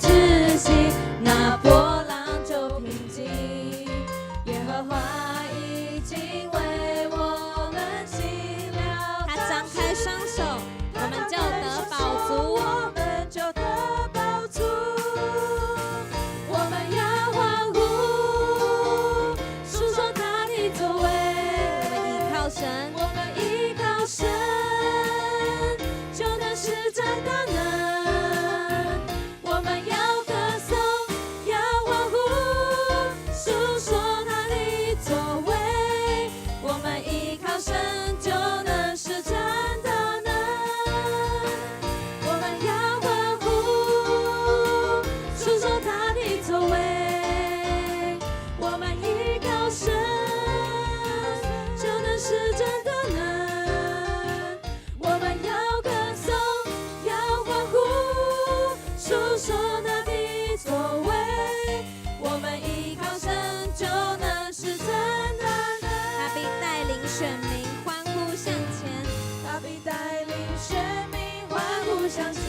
止息，那波浪就平静。耶和华已经为我们起了，他张开双手，我们就得饱足。我们就得饱足。我们要欢呼，述说他的作为。我们依靠神，我们依靠神，就能施展大能。我们要歌颂，要欢呼，述说他的作为。我们依靠神，就能施展大能。我们要欢呼，述说他的作为。我们依靠神，就能施展大能。我们要歌颂，要欢呼，述说他的作为。我们依靠神，就能施展大能。他必带领选民欢呼向前，他必带领选民欢呼向前。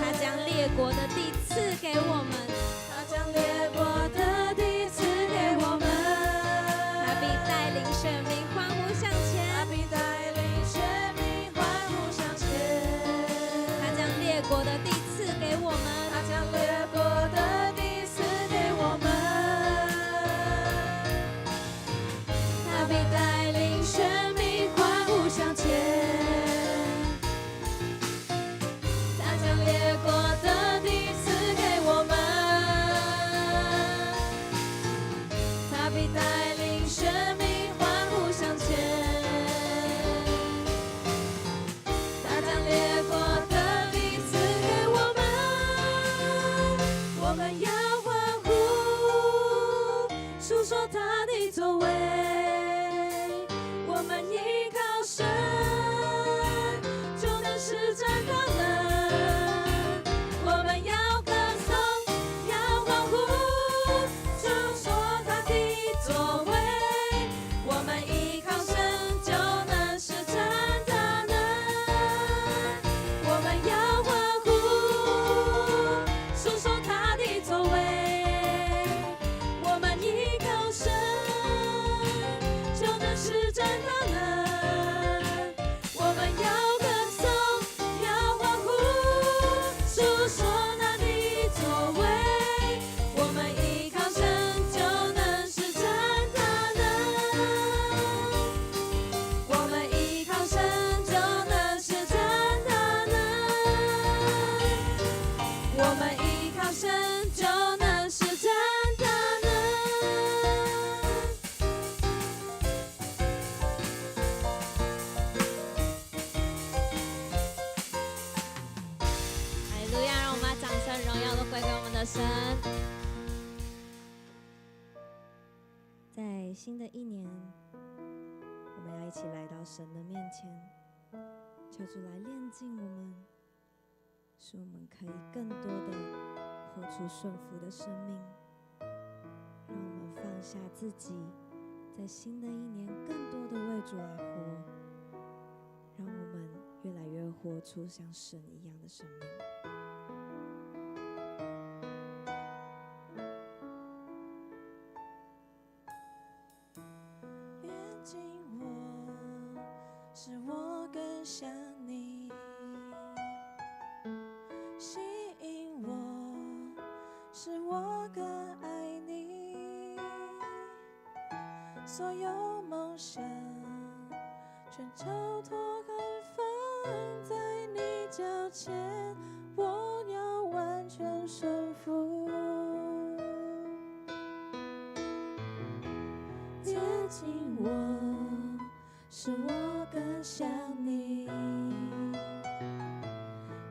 他将列国的地赐给我们，他将列国的地赐给我们。他必带领选民欢呼向他前，必带领选民欢呼向前。他将列国的地赐给我们，他将列国的地赐给我们。他必带领选民欢呼向前。他将列国的地赐给我们。他必带领选民欢呼向前。他将列国的地赐给我们。我们要欢呼，述说他的作为。我们依靠神，就能施展大能。我们要歌颂，要欢呼，述说他的作为。我们依靠神，就能施展大能。我们要欢呼，述说他的作为。我们依靠神，就能施展大能。我们要歌颂，要欢呼，述说他的作为。我们依靠神，就能施展大能。我们依靠神，就能施展大能。我们依靠神，就能施展大能。哈利路亚！让我们把掌声、荣耀都归给我们的神。在新的一年，我们要一起来到神的面前，求主来炼净我们，使我们可以更多的活出顺服的生命。让我们放下自己，在新的一年更多的为主来活，让我们越来越活出像神一样的生命。炼净我，使我更像你；吸引我，使我更爱你。所有梦想全交托和放在你脚前，我要完全顺服。接近我，使我更像你；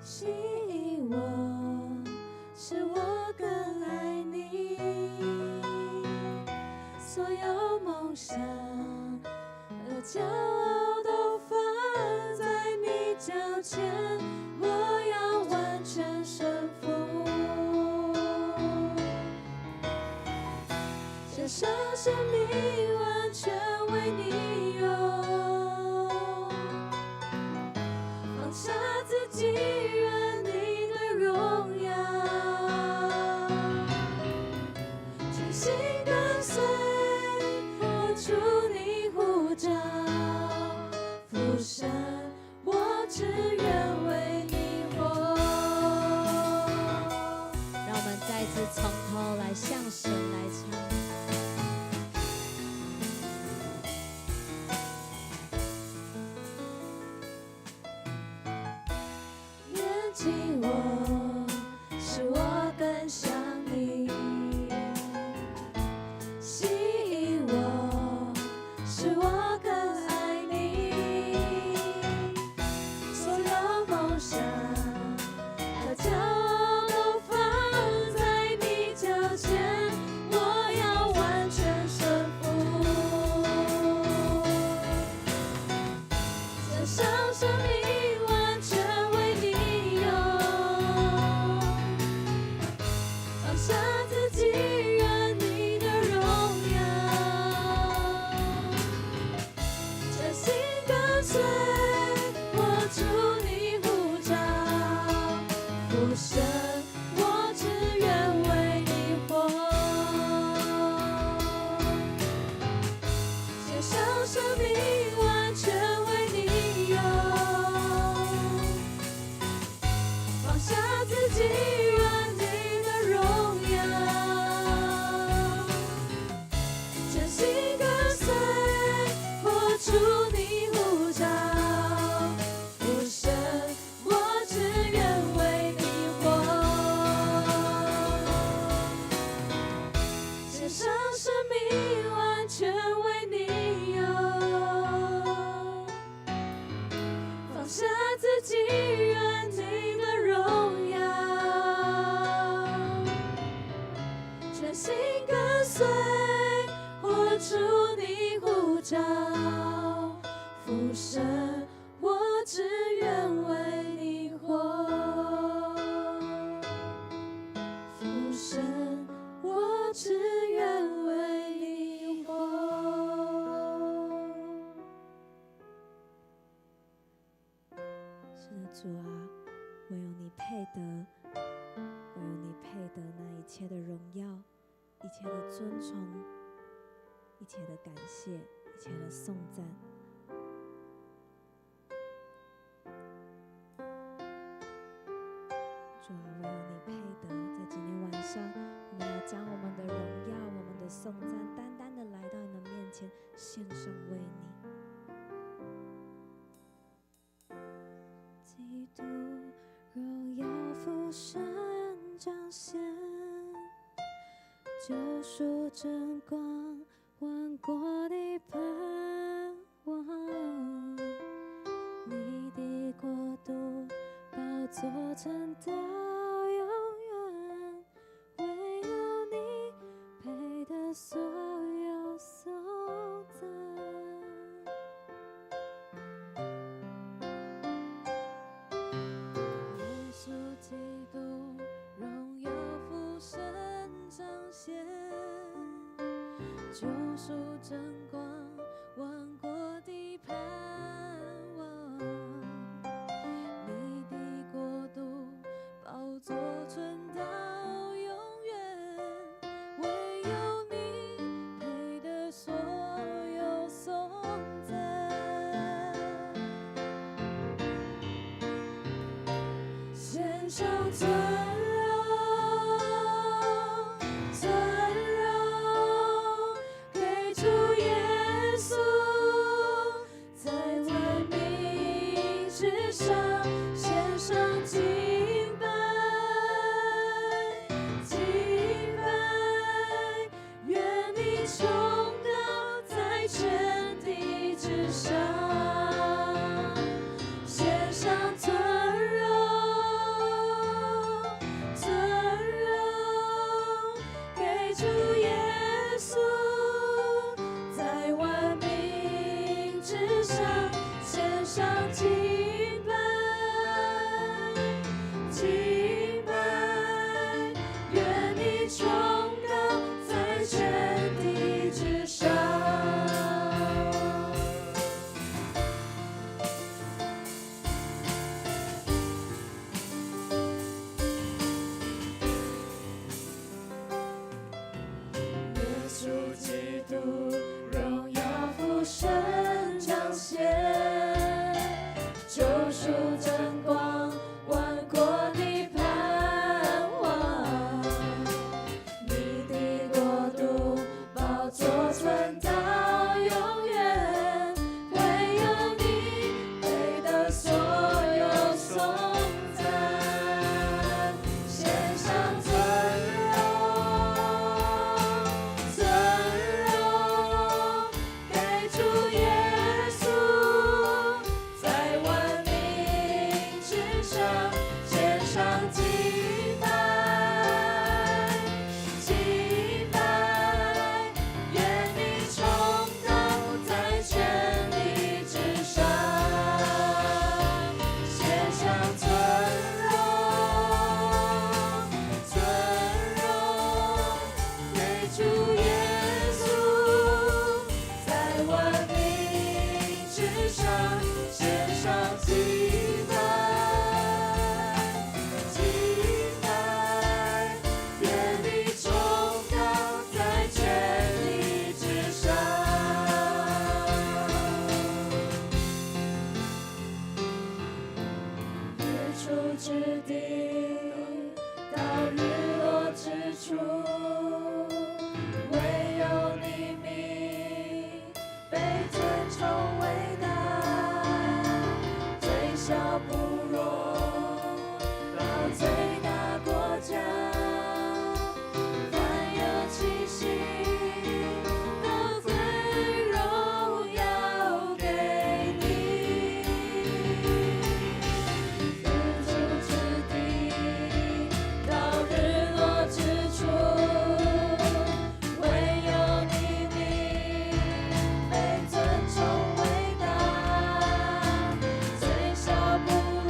吸引我，使我更爱你。所有梦想和骄傲都放在你脚前，我要完全顺服。献上生命，完全为你用，放下自己，愿你的荣耀。下，把脚都放在你脚前，我要完全顺服，献上生命完全为你用，放下自己，愿你的荣耀，专心跟随，我主你呼召，父神，我只愿为你活，献上生命完全为你用，放下自己，愿你的荣耀，专心跟随，我主你呼召，父神，我只愿为你活，献上生命完全为你用，放下自己，愿你的荣耀，专心跟随，我主你呼召，父神，我只愿为你活，父神，我只愿为你活。是的，主啊，唯有你配得，唯有你配得那一切的荣耀，一切的尊崇，一切的感谢，一切的颂赞。主啊，唯有你配得，在今天晚上，我们要将我们的荣耀、我们的颂赞，单单的来到你的面前，献上为你。基督荣耀父神彰显，救赎真光，万国的盼望。你的国度宝座承到永远，唯有你配得所有颂赞。耶稣基督荣耀父神彰显，救赎真光，万国的盼望。你的国度宝座存到永远，唯有你配得所有颂赞。献上尊荣，尊荣给主耶稣，在万民之上献上敬拜，敬拜，愿你崇高在全地之上，献上尊荣，处之地，到日落之处，唯有你名被尊崇伟大，最小部落到最大国家，凡有气息都归荣耀给你。日出之地到日落之处，唯有你名被尊崇伟大，最小部落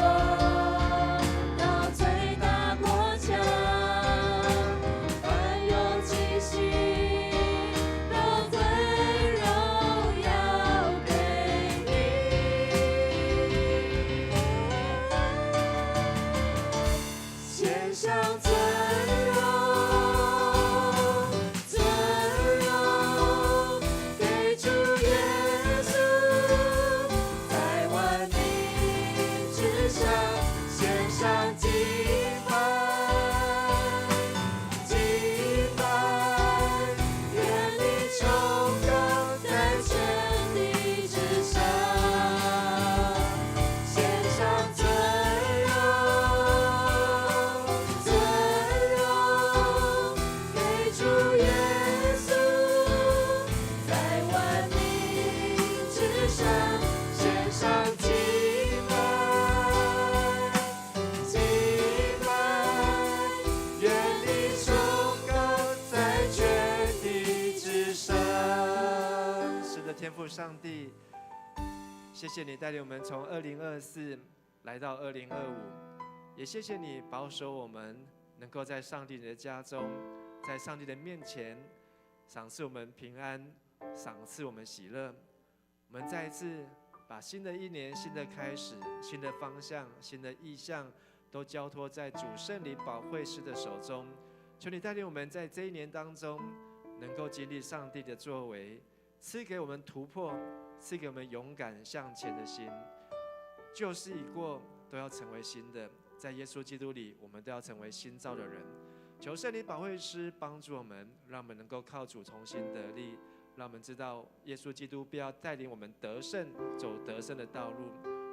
到最大国家，凡有气息都归荣耀给你。献上尊荣，尊荣给主耶稣，在万民之上献上敬拜，敬拜，愿你崇高在全地之上，献上尊荣，尊荣给主耶稣，在万民之上献上敬拜，敬拜，愿你崇高在全地之上。是的，天父上帝，谢谢你带领我们从2024来到2025，也谢谢你保守我们能够在上帝的家中，在上帝的面前赏赐我们平安，赏赐我们喜乐。我们再一次把新的一年、新的开始、新的方向、新的意向，都交托在主圣灵保惠师的手中。求你带领我们在这一年当中，能够经历上帝的作为，赐给我们突破，赐给我们勇敢向前的心。旧事已过，都要成为新的。在耶稣基督里，我们都要成为新造的人。求圣灵保惠师帮助我们，让我们能够靠主重新得力，让我们知道耶稣基督必要带领我们得胜，走得胜的道路。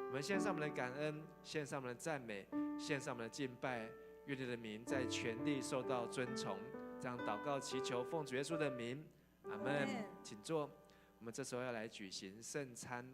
我们献上我们的感恩，献上我们的赞美，献上我们的敬拜。愿你的名在全地受到尊崇。这样祷告祈求，奉主耶稣的名，阿们。请坐。我们这时候要来举行圣餐。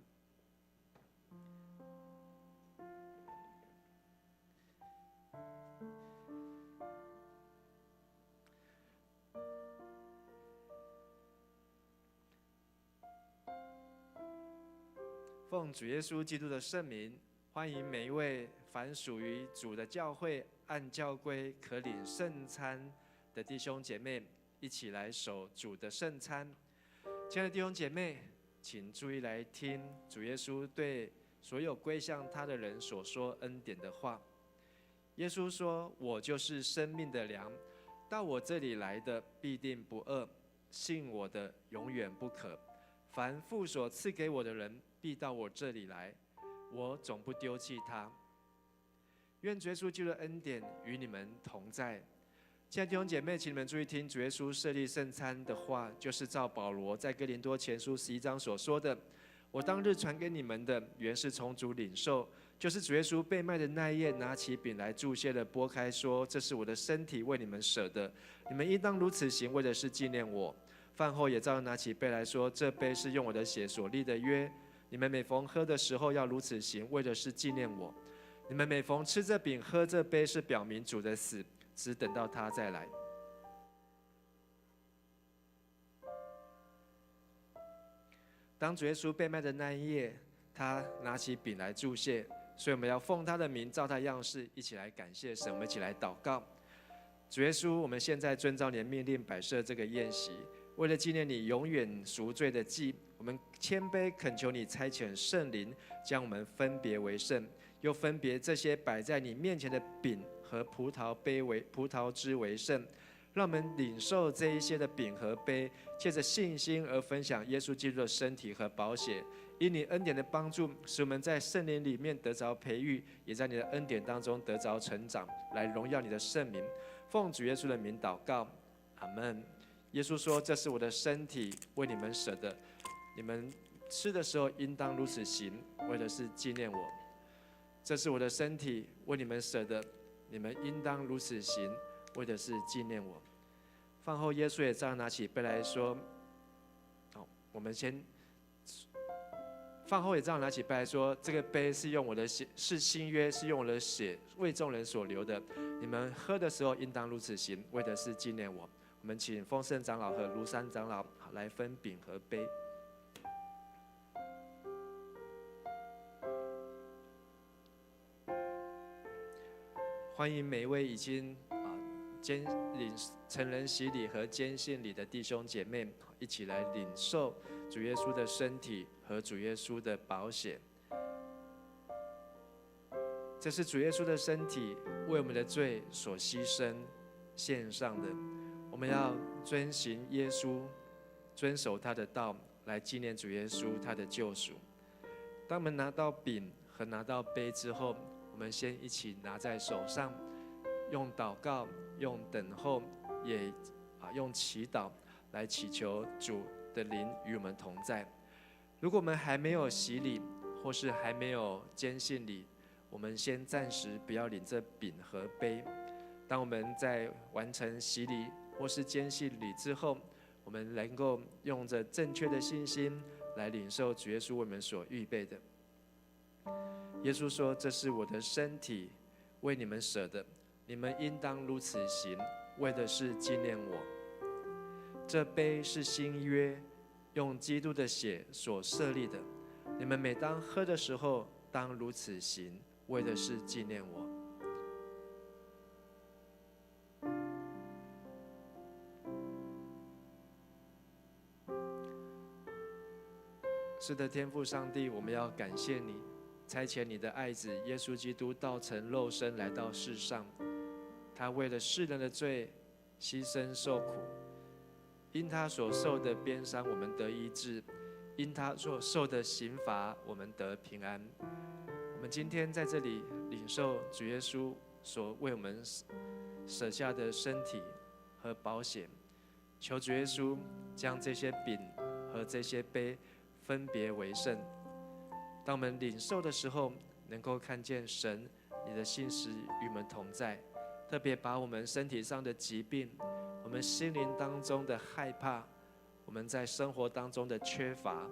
奉主耶稣基督的圣名，欢迎每一位凡属于主的教会按教规可领圣餐的弟兄姐妹，一起来守主的圣餐。亲爱的弟兄姐妹，请注意来听主耶稣对所有归向他的人所说恩典的话。耶稣说：“我就是生命的粮，到我这里来的必定不饿，信我的永远不渴。凡父所赐给我的人，必到我这里来，我总不丢弃他。”愿主耶稣基督的恩典与你们同在。亲爱的弟兄姐妹，请你们注意听主耶稣设立圣餐的话，就是照保罗在哥林多前书11章所说的：“我当日传给你们的，原是从主领受，就是主耶稣被卖的那一夜，拿起饼来祝谢了，拨开说：这是我的身体，为你们舍的，你们应当如此行，为的是纪念我。饭后也照样拿起杯来说：这杯是用我的血所立的约，你们每逢喝的时候要如此行，为的是纪念我。你们每逢吃这饼喝这杯，是表明主的死，只等到他再来。”当主耶稣被卖的那一夜，他拿起饼来祝谢，所以我们要奉他的名，照他样式，一起来感谢神。我们一起来祷告。主耶稣，我们现在遵照你的命令摆设这个宴席，为了纪念你永远赎罪的祭，我们谦卑恳求你差遣圣灵，将我们分别为圣，又分别这些摆在你面前的饼和葡萄汁为圣。让我们领受这一些的饼和杯，借着信心而分享耶稣基督的身体和宝血，因你恩典的帮助，使我们在圣灵里面得着培育，也在你的恩典当中得着成长，来荣耀你的圣名。奉主耶稣的名祷告，阿们。耶稣说：“这是我的身体，为你们舍的，你们吃的时候应当如此行，为的是纪念我。这是我的身体，为你们舍的，你们应当如此行，为的是纪念我。”饭后，耶稣也照样拿起杯来说：“我们先。”饭后也这样拿起杯来说：“这个杯是用我的血，是新约，是用我的血为众人所流的。你们喝的时候，应当如此行，为的是纪念我。”我们请丰盛长老和庐山长老来分饼和杯。欢迎每一位已经领成人洗礼和坚信礼的弟兄姐妹，一起来领受主耶稣的身体和主耶稣的宝血。这是主耶稣的身体，为我们的罪所牺牲献上的。我们要遵行耶稣，遵守他的道，来纪念主耶稣他的救赎。当我们拿到饼和拿到杯之后，我们先一起拿在手上，用祷告、用等候，也用祈祷来祈求主的灵与我们同在。如果我们还没有洗礼，或是还没有坚信礼，我们先暂时不要领这饼和杯。当我们在完成洗礼或是坚信礼之后，我们能够用着正确的信心来领受主耶稣为我们所预备的。耶稣说：“这是我的身体，为你们舍的，你们应当如此行，为的是纪念我。这杯是新约，用基督的血所设立的，你们每当喝的时候，当如此行，为的是纪念我。”是的，天父上帝，我们要感谢你，差遣你的爱子耶稣基督道成肉身来到世上，他为了世人的罪牺牲受苦，因他所受的鞭伤，我们得医治；因他所受的刑罚，我们得平安。我们今天在这里领受主耶稣所为我们舍下的身体和宝血，求主耶稣将这些饼和这些杯分别为圣。当我们领受的时候，能够看见神你的信实与我们同在，特别把我们身体上的疾病，我们心灵当中的害怕，我们在生活当中的缺乏，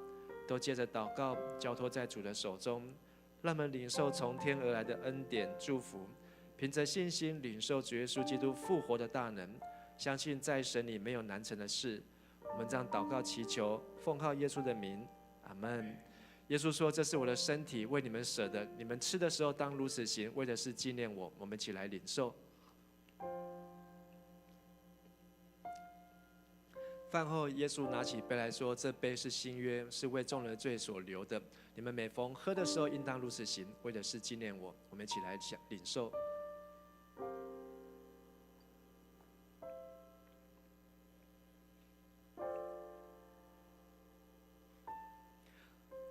都借着祷告交托在主的手中，让我们领受从天而来的恩典祝福，凭着信心领受主耶稣基督复活的大能，相信在神里没有难成的事。我们这样祷告祈求，奉靠耶稣的名，阿们。耶稣说：“这是我的身体，为你们舍的，你们吃的时候当如此行，为的是纪念我。”我们一起来领受。饭后，耶稣拿起杯来说：“这杯是新约，是为众人的罪所流的。你们每逢喝的时候，应当如此行，为的是纪念我。”我们一起来领受。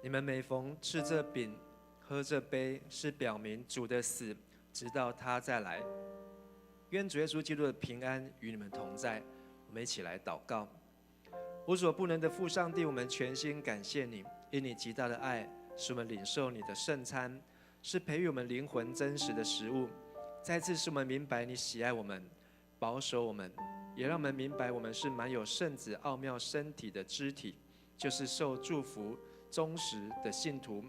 你们每逢吃这饼、喝这杯，是表明主的死，直到他再来。愿主耶稣基督的平安与你们同在。我们一起来祷告。无所不能的父上帝，我们全心感谢你，因你极大的爱，使我们领受你的圣餐，是培育我们灵魂真实的食物。再次使我们明白你喜爱我们，保守我们，也让我们明白我们是满有圣子奥妙身体的肢体，就是受祝福忠实的信徒，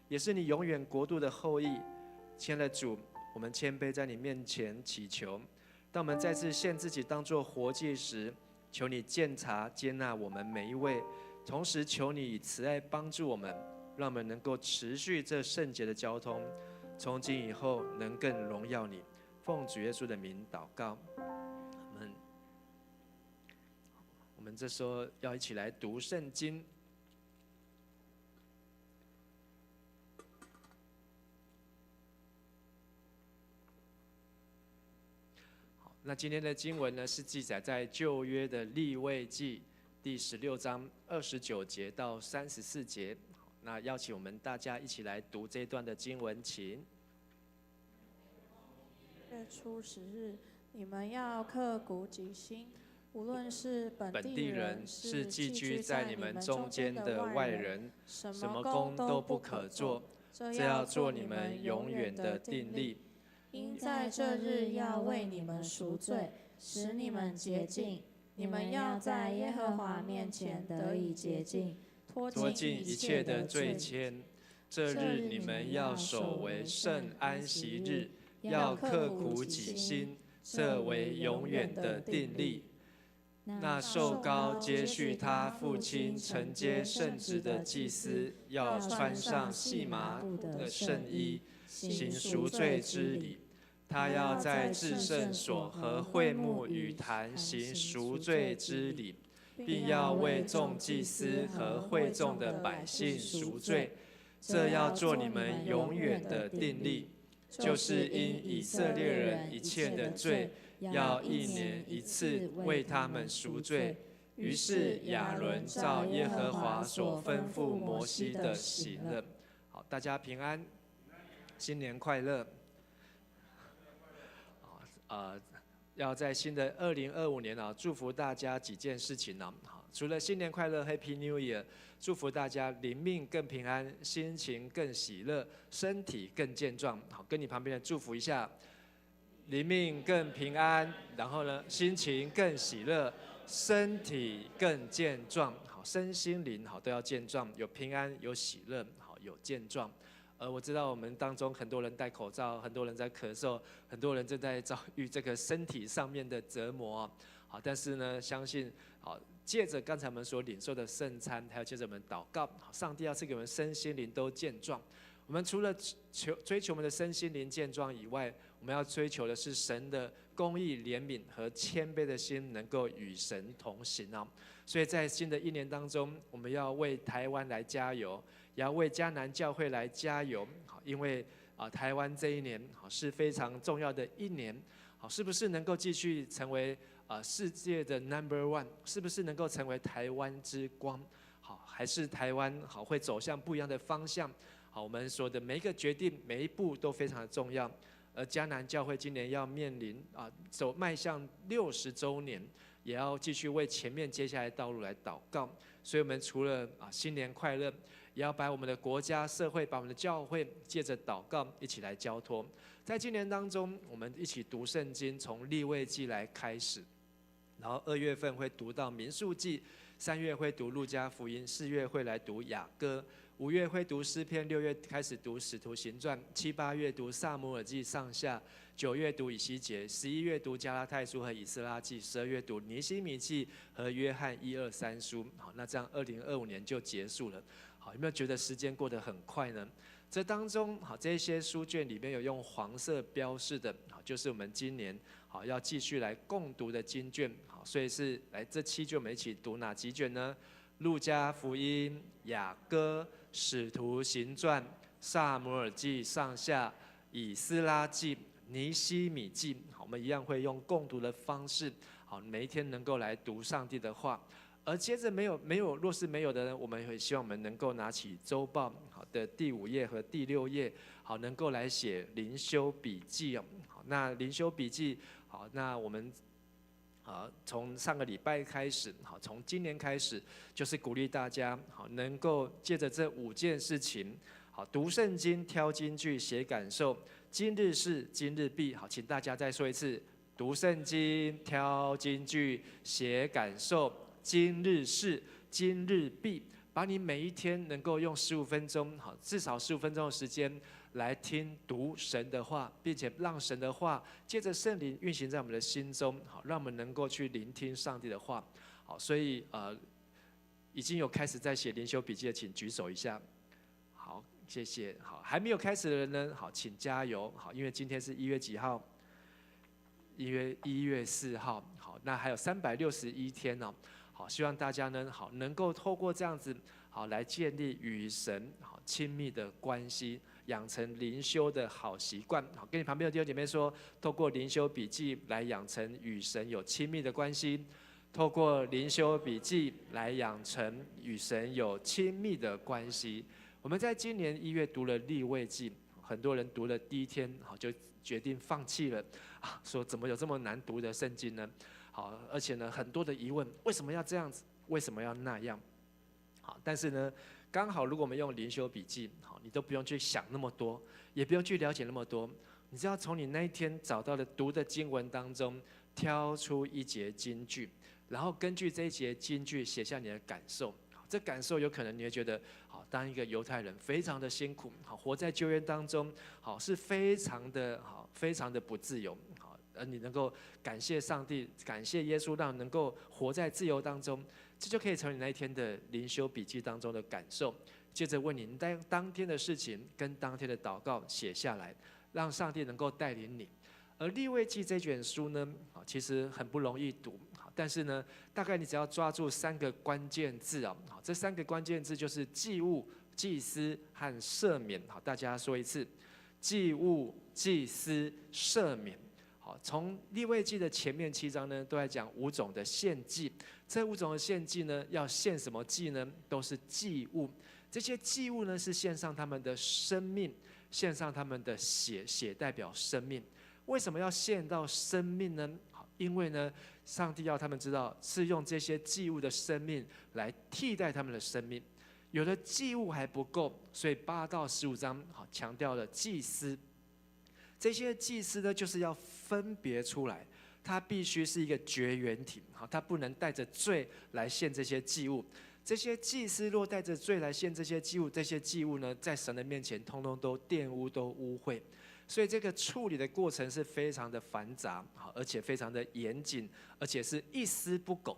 也是你永远国度的后裔。亲爱的主，我们谦卑在你面前祈求，当我们再次献自己当作活祭时，求你鉴察接纳我们每一位，同时求你以慈爱帮助我们，让我们能够持续这圣洁的交通，从今以后能更荣耀你。奉主耶稣的名祷告，阿们。我们这时候要一起来读圣经。那今天的经文呢，是记载在旧约的利未记第16章29节到34节。那邀请我们大家一起来读这一段的经文，请。月初10日，你们要刻苦己心，无论是本地人，是寄居在你们中间的外人，什什么么工都工都不不可可做做，，这这要要做你们做你们永远永远的的定力定力。因在这日要为你们赎罪，使你们洁净。你们要在耶和华面前得以洁净，脱脱尽尽一切的罪愆。愆。这日你们要守为圣安息日，要刻苦己心，这为永远的定力。那受膏接续他父亲承接圣职的祭司，要穿上细麻布的圣衣，行赎罪之礼。他要在至圣所和会幕与坛行赎罪之礼，并要为众祭司和会众的百姓赎罪。这要做你们永远的定力，就是因以色列人一切的罪，要1年1次为他们赎罪。于是亚伦照耶和华所吩咐摩西的行了。好，大家平安，新年快乐。要在新的2025年啊，祝福大家几件事情呢？好，除了新年快乐 Happy New Year， 祝福大家灵命更平安，心情更喜乐，身体更健壮。好，跟你旁边的祝福一下，灵命更平安，然后呢，心情更喜乐，身体更健壮。好，身心灵好都要健壮，有平安，有喜乐，好有健壮。我知道我们当中很多人戴口罩，很多人在咳嗽，很多人正在遭遇这个身体上面的折磨。好，但是呢，相信好，借着刚才我们所领受的圣餐，还有借着我们祷告，上帝要赐给我们身心灵都健壮。我们除了追求我们的身心灵健壮以外，我们要追求的是神的公义、怜悯和谦卑的心，能够与神同行啊。所以在新的一年当中，我们要为台湾来加油，也要为迦南教会来加油。因为台湾这一年是非常重要的一年，是不是能够继续成为世界的 No.1？ 是不是能够成为台湾之光？还是台湾会走向不一样的方向？我们说的每一个决定、每一步都非常的重要。而迦南教会今年要面临迈向60周年，也要继续为前面接下来的道路来祷告。所以我们除了新年快乐，也要把我们的国家、社会、把我们的教会借着祷告一起来交托。在今年当中，我们一起读圣经，从利未记来开始，然后2月份会读到民数记，3月会读路加福音，4月会来读雅歌，5月会读诗篇，6月开始读使徒行传，7、8月读撒母耳记上下，9月读以西结，11月读加拉太书和以斯拉记，12月读尼希米记和约翰1、2、3书。好，那这样2025年就结束了。好，有没有觉得时间过得很快呢？这当中，这些书卷里面有用黄色标示的，就是我们今年要继续来共读的经卷。好，所以是来这7卷，我们一起读哪几卷呢？路加福音、雅歌、使徒行传、撒母耳记上下、以斯拉记、尼希米记。好，我们一样会用共读的方式，好，每一天能够来读上帝的话。而接着若是没有的呢，我们会希望我们能够拿起周报好的第5页和第6页，好，能够来写灵修笔记哦。好，那灵修笔记，好，那我们从上个礼拜开始，好，从今年开始，就是鼓励大家，好，能够借着这5件事情，好，读圣经、挑金句、写感受，今日事今日毕。好，请大家再说一次：读圣经、挑金句、写感受。今日事今日毕，把你每一天能够用15分钟，好，至少15分钟的时间来读神的话，并且让神的话借着圣灵运行在我们的心中，好，让我们能够去聆听上帝的话。好，所以已经有开始在写灵修笔记的，请举手一下。好，谢谢。好，还没有开始的人呢，好，请加油。好，因为今天是1月几号？1月4号。好，那还有361天呢。好，希望大家呢，好，能够透过这样子，好，来建立与神好亲密的关系，养成灵修的好习惯。好，跟你旁边的弟兄姐妹说，透过灵修笔记来养成与神有亲密的关系，透过灵修笔记来养成与神有亲密的关系。我们在今年1月读了利未记，很多人读了第一天就决定放弃了说怎么有这么难读的圣经呢？而且呢很多的疑问，为什么要这样子？为什么要那样？但是呢，刚好如果我们用灵修笔记，你都不用去想那么多，也不用去了解那么多，你只要从你那一天找到的读的经文当中挑出一节金句，然后根据这一节金句写下你的感受。这感受有可能你会觉得，当一个犹太人非常的辛苦，活在旧约当中，是非常的不自由，而你能够感谢上帝，感谢耶稣，让能够活在自由当中，这就可以从你那一天的灵修笔记当中的感受。接着为你当天的事情跟当天的祷告写下来，让上帝能够带领你。而利未记这卷书呢，其实很不容易读，但是呢，大概你只要抓住3个关键字这3个关键字就是祭物、祭司和赦免。大家说一次：祭物、祭司、赦免。从利未记的前面7章呢，都在讲5种的献祭。这5种的献祭呢，要献什么祭呢？都是祭物。这些祭物呢，是献上他们的生命，献上他们的血，血代表生命。为什么要献到生命呢？因为呢，上帝要他们知道是用这些祭物的生命来替代他们的生命。有的祭物还不够，所以8到15章强调了祭司。这些祭司呢，就是要分别出来，他必须是一个绝缘体，他不能带着罪来献这些祭物。这些祭司若带着罪来献这些祭物，这些祭物呢，在神的面前通通都玷污，都污秽。所以这个处理的过程是非常的繁杂，而且非常的严谨，而且是一丝不苟。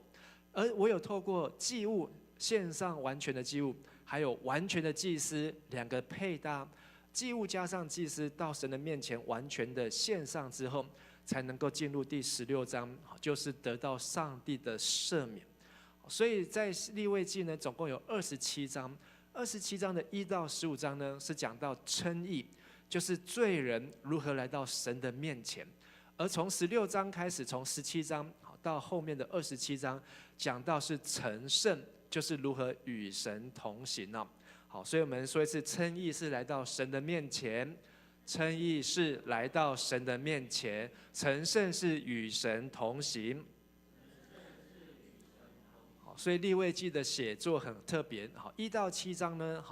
而我有透过祭物献上完全的祭物，还有完全的祭司2个配搭，祭物加上祭司到神的面前完全的献上之后，才能够进入第16章，就是得到上帝的赦免。所以在利未记呢，总共有27章，27章的1到15章呢，是讲到称义，就是罪人如何来到神的面前。而从16章开始，从17章到后面的27章，讲到是成圣，就是如何与神同行。所以我们说一次，称义是来到神的面前，称义是来到神的面前，成圣是与神同行。所以利未记的写作很特别，1到7章呢，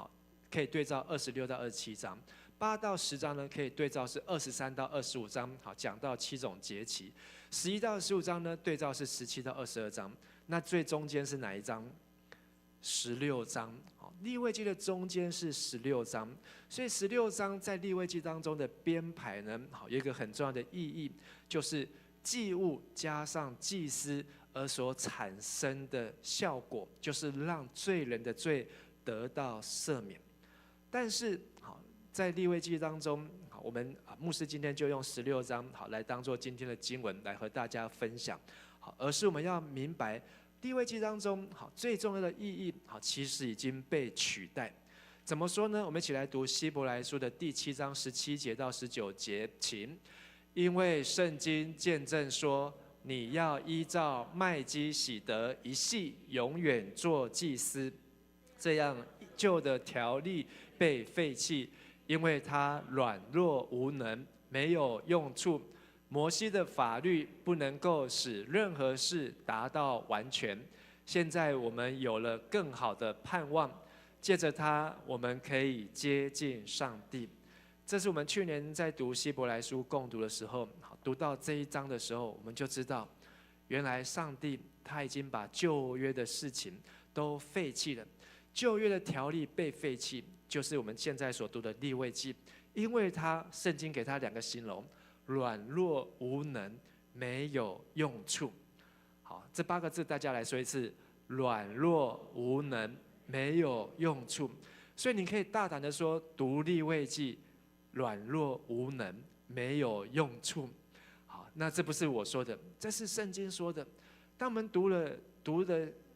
可以对照26到27章；8到10章呢，可以对照是23到25章，讲到7种节期；11到15章呢，对照是17到22章。那最中间是哪一章？16章。利未记的中间是16章，所以16章在利未记当中的编排呢，有一个很重要的意义，就是祭物加上祭司而所产生的效果，就是让罪人的罪得到赦免。但是在利未记当中，我们牧师今天就用16章来当作今天的经文来和大家分享，而是我们要明白利未记当中最重要的意义其实已经被取代。怎么说呢？我们一起来读希伯来书的第7章17节到19节，请。因为圣经见证说，你要依照麦基洗德一系永远做祭司，这样旧的条例被废弃，因为它软弱无能，没有用处。摩西的法律不能够使任何事达到完全。现在我们有了更好的盼望，借着它，我们可以接近上帝。这是我们去年在读希伯来书共读的时候，读到这一章的时候，我们就知道，原来上帝他已经把旧约的事情都废弃了，旧约的条例被废弃，就是我们现在所读的利未记，因为圣经给他2个形容：软弱无能，没有用处。好，这8个字大家来说一次：软弱无能，没有用处。所以你可以大胆的说，读利未记软弱无能，没有用处。好，那这不是我说的，这是圣经说的。当我们读了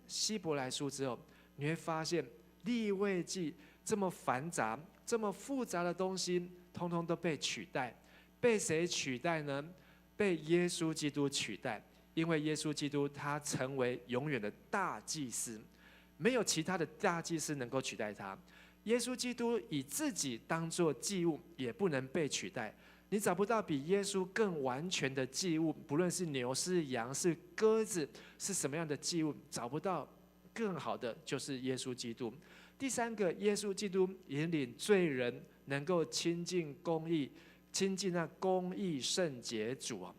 希伯来书之后，你会发现利未记这么繁杂、这么复杂的东西，通通都被取代。被谁取代呢？被耶稣基督取代。因为耶稣基督他成为永远的大祭司，没有其他的大祭司能够取代他。耶稣基督以自己当作祭物，也不能被取代。你找不到比耶稣更完全的祭物，不论是牛、是羊、是鸽子，是什么样的祭物，找不到更好的，就是耶稣基督。第三个，耶稣基督引领罪人能够亲近公义，亲近那公义圣洁主啊。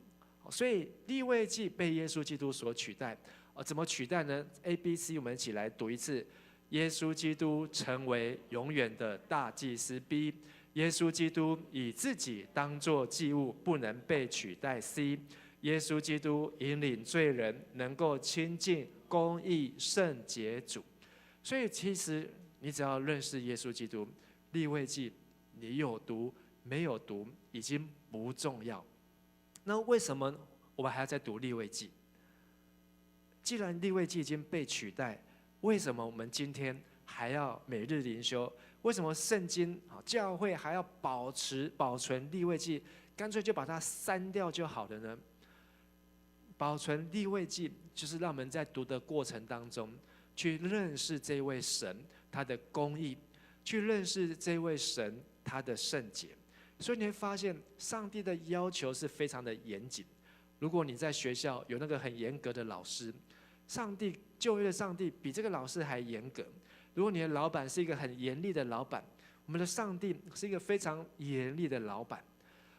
所以利未记被耶稣基督所取代。怎么取代呢 ？ABC， 我们一起来读一次：耶稣基督成为永远的大祭司。B， 耶稣基督以自己当作祭物，不能被取代。C， 耶稣基督引领罪人能够亲近公义圣洁主。所以其实你只要认识耶稣基督，利未记你有读没有读已经不重要。那为什么我们还要再读利未记？既然利未记已经被取代，为什么我们今天还要每日灵修？为什么圣经教会还要保存利未记？干脆就把它删掉就好了呢？保存利未记，就是让我们在读的过程当中，去认识这位神他的公义，去认识这位神他的圣洁。所以你会发现，上帝的要求是非常的严谨。如果你在学校有那个很严格的老师，旧约的上帝比这个老师还严格。如果你的老板是一个很严厉的老板，我们的上帝是一个非常严厉的老板。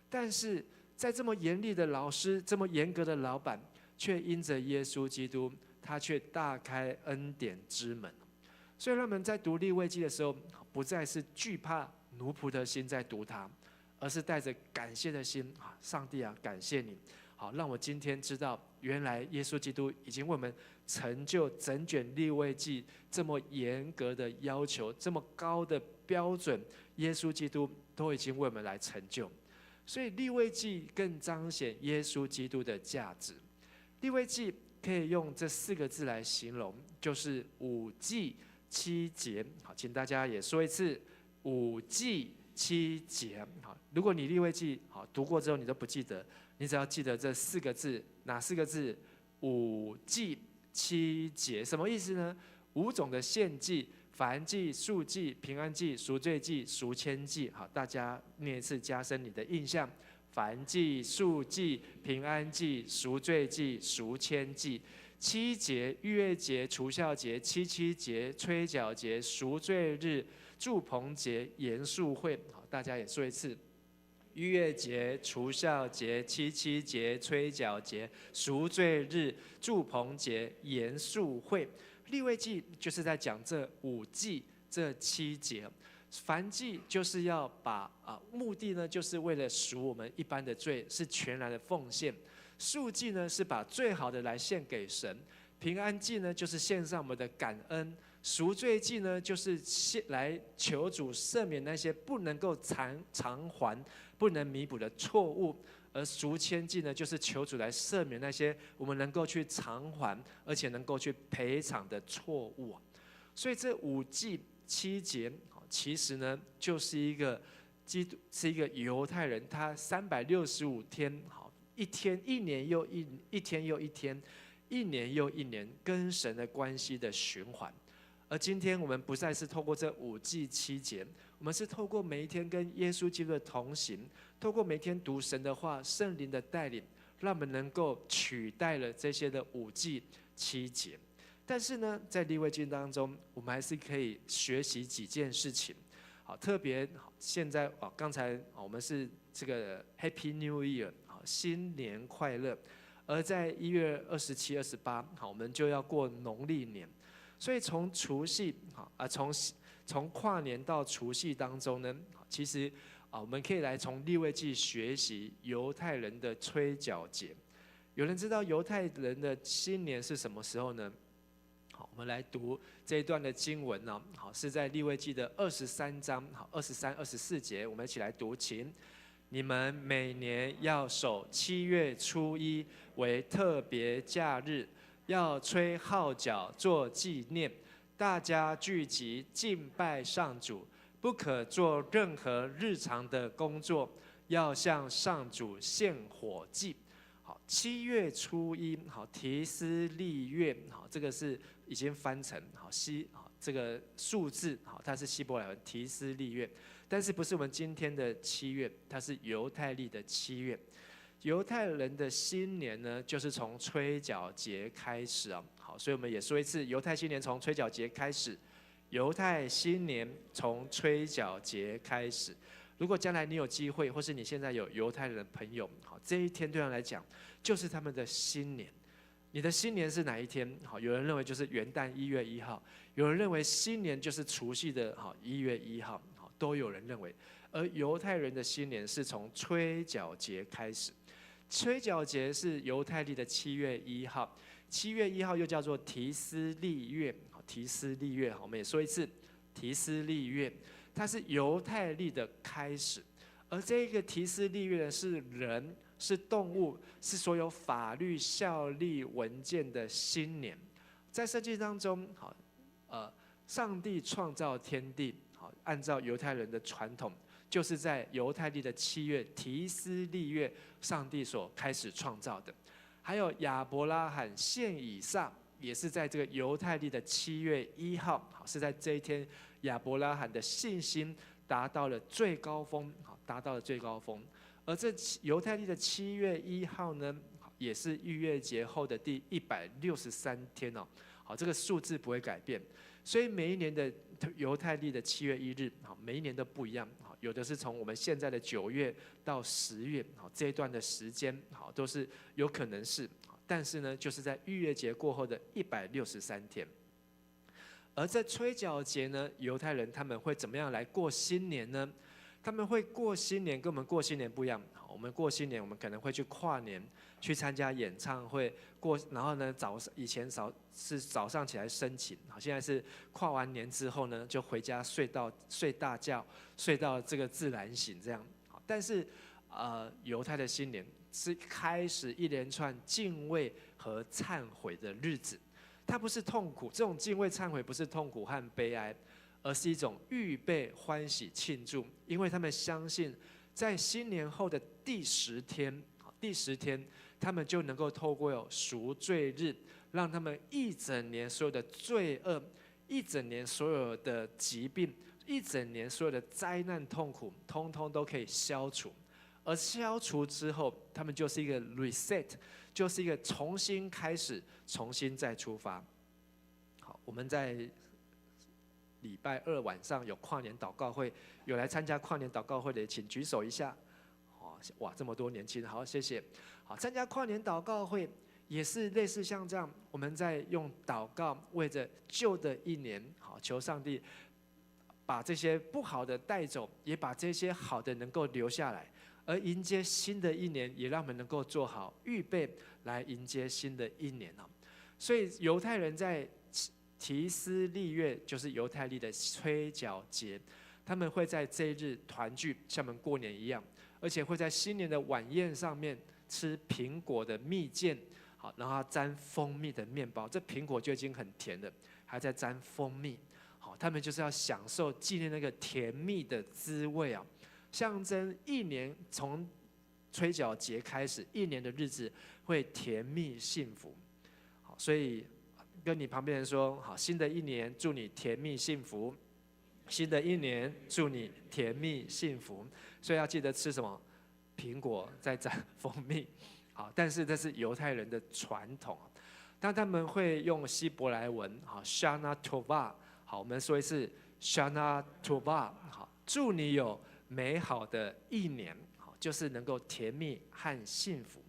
但是在这么严厉的老师、这么严格的老板，却因着耶稣基督，他却大开恩典之门。所以让我们在读利未记的时候，不再是惧怕奴仆的心在读它，而是带着感谢的心。上帝啊，感谢你，好让我今天知道，原来耶稣基督已经为我们成就整卷利未记这么严格的要求，这么高的标准，耶稣基督都已经为我们来成就。所以利未记更彰显耶稣基督的价值。利未记可以用这4个字来形容，就是5祭7节。好，请大家也说一次：5祭7节。好，如果你利未记读过之后你都不记得，你只要记得这4个字，哪4个字？5祭7节。什么意思呢？5种的献祭，燔祭、素祭、平安祭、赎罪祭、赎愆祭。好，大家念一次，加深你的印象。燔祭、素祭、平安祭、赎罪祭、赎愆祭。7节：逾越节、除酵节、七节、吹角节、赎罪日、住棚节、严肃会。好，大家也说一次：逾越节、除酵节、七节、吹角节、赎罪日、住棚节、严肃会。利未记就是在讲这5祭这7节。燔祭就是要把目的呢，就是为了赎我们一般的罪，是全然的奉献。素祭呢，是把最好的来献给神。平安祭呢，就是献上我们的感恩。赎罪祭呢，就是来求主赦免那些不能够偿还、不能弥补的错误。而赎愆祭呢，就是求主来赦免那些我们能够去偿还，而且能够去赔偿的错误。所以这5祭7节，其实呢，就是一个犹太人他365天，一年又一天又一天，一年又一年跟神的关系的循环。而今天我们不再是透过这5祭7节，我们是透过每一天跟耶稣基督的同行，透过每一天读神的话、圣灵的带领，让我们能够取代了这些的5祭7节。但是呢，在利未记当中，我们还是可以学习几件事情。好，特别现在刚才我们是这个 Happy New Year， 新年快乐。而在1月27、28，我们就要过农历年。所以从除夕从跨年到除夕当中呢，其实我们可以来从利未记学习犹太人的吹角节。有人知道犹太人的新年是什么时候呢？好，我们来读这一段的经文呢。好，是在利未记的23章23、24节，我们一起来读，请。你们每年要守7月初1为特别假日，要吹号角做纪念，大家聚集敬拜上主，不可做任何日常的工作，要向上主献火祭。好，7月初1，好，提斯利月，好，这个是已经翻成这个数字它是希伯来文提斯利月，但是不是我们今天的7月，它是犹太历的7月。犹太人的新年呢，就是从吹角节开始啊。好，所以我们也说一次，犹太新年从吹角节开始。犹太新年从吹角节开始。如果将来你有机会，或是你现在有犹太人的朋友，好，这一天对他们来讲就是他们的新年。你的新年是哪一天？好，有人认为就是元旦1月1号，有人认为新年就是除夕的1月1号，好，都有人认为。而犹太人的新年是从吹角节开始。吹角节是犹太历的7月1号，7月1号又叫做提斯利月。提斯利月，我们也说一次，提斯利月，它是犹太历的开始。而这个提斯利月呢，是人、是动物、是所有法律效力文件的新年。在圣经当中，上帝创造天地，按照犹太人的传统，就是在犹太历的7月提斯利月，上帝所开始创造的。还有亚伯拉罕献以撒，也是在这个犹太历的7月1号，是在这一天，亚伯拉罕的信心达到了最高峰，达到了最高峰。而这犹太历的7月1号呢，也是逾越节后的第163天哦。好，这个数字不会改变，所以每一年的犹太历的7月1日，每一年都不一样。有的是从我们现在的9月到10月，这一段的时间，都是有可能是。但是呢，就是在逾越节过后的163天。而在吹角节呢，犹太人他们会怎么样来过新年呢？他们会过新年跟我们过新年不一样。我们过新年，我们可能会去跨年，去参加演唱会，然后呢，以前是早上起来升旗，现在是跨完年之后呢，就回家睡大觉，睡到这个自然醒这样。但是犹太的新年是开始一连串敬畏和忏悔的日子，它不是痛苦，这种敬畏忏悔不是痛苦和悲哀，而是一种预备欢喜庆祝，因为他们相信在新年后的第10天，他们就能够透过有赎罪日，让他们一整年所有的罪恶，一整年所有的疾病，一整年所有的灾难痛苦，通通都可以消除。而消除之后，他们就是一个 reset， 就是一个重新开始，重新再出发。好，我们在礼拜2晚上有跨年祷告会，有来参加跨年祷告会的，请举手一下。哇，这么多年轻人，好，谢谢。好，参加跨年祷告会也是类似像这样，我们在用祷告为着旧的一年，好，求上帝把这些不好的带走，也把这些好的能够留下来。而迎接新的一年，也让我们能够做好预备，来迎接新的一年。所以犹太人在提斯利月，就是犹太历的吹角节，他们会在这一日团聚，像我们过年一样，而且会在新年的晚宴上面吃苹果的蜜饯，好，然后沾蜂蜜的面包。这苹果就已经很甜了，还在沾蜂蜜，好，他们就是要享受纪念那个甜蜜的滋味啊。象征一年从吹角节开始，一年的日子会甜蜜幸福。好，所以跟你旁边人说，好，新的一年祝你甜蜜幸福。新的一年祝你甜蜜幸福。所以要记得吃什么？苹果再沾蜂蜜。好，但是这是犹太人的传统。但他们会用希伯来文，好 ，Shana Tova。好，我们说一次 Shana Tova。好，祝你有美好的一年，就是能够甜蜜和幸福。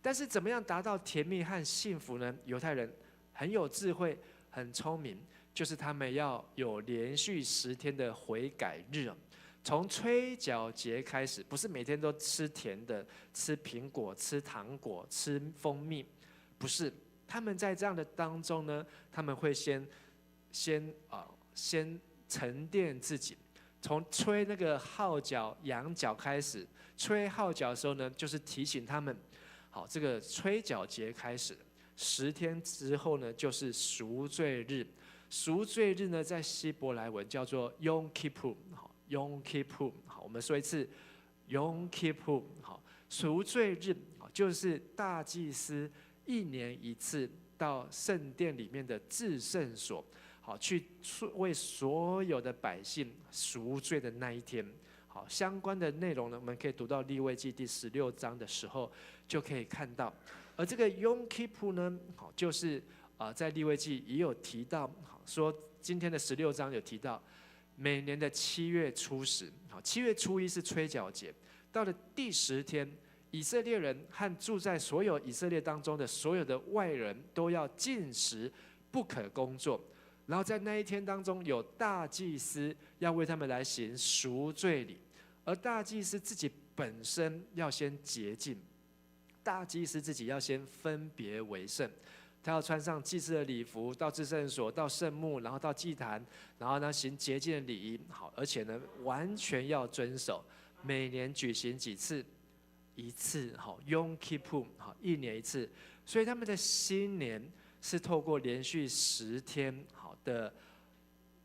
但是怎么样达到甜蜜和幸福呢？犹太人很有智慧，很聪明，就是他们要有连续10天的悔改日。从吹角节开始，不是每天都吃甜的，吃苹果，吃糖果，吃蜂蜜，不是。他们在这样的当中呢，他们会先沉淀自己。从吹那个号角、羊角开始，吹号角的时候呢，就是提醒他们，好，这个吹角节开始，10天之后呢，就是赎罪日。赎罪日呢，在希伯来文叫做 Yom Kippur， 好 ，Yom Kippur， 好，我们说一次 Yom Kippur， 好，赎罪日，就是大祭司1年1次到圣殿里面的至圣所。好，去为所有的百姓赎罪的那一天。好，相关的内容呢，我们可以读到利未记第16章的时候就可以看到。而这个 Yom Kippur 呢，好，就是在利未记也有提到，好，说今天的16章有提到，每年的7月初10，好，7月初1是吹角节，到了第10天，以色列人和住在所有以色列当中的所有的外人都要禁食，不可工作。然后在那一天当中，有大祭司要为他们来行赎罪礼，而大祭司自己本身要先洁净，大祭司自己要先分别为圣，他要穿上祭司的礼服，到至圣所，到圣幕，然后到祭坛，然后呢行洁净的礼仪。好，而且呢完全要遵守，每年举行几次？一次。好 ，Yom Kippur， 好，1年1次。所以他们的新年是透过连续10天好的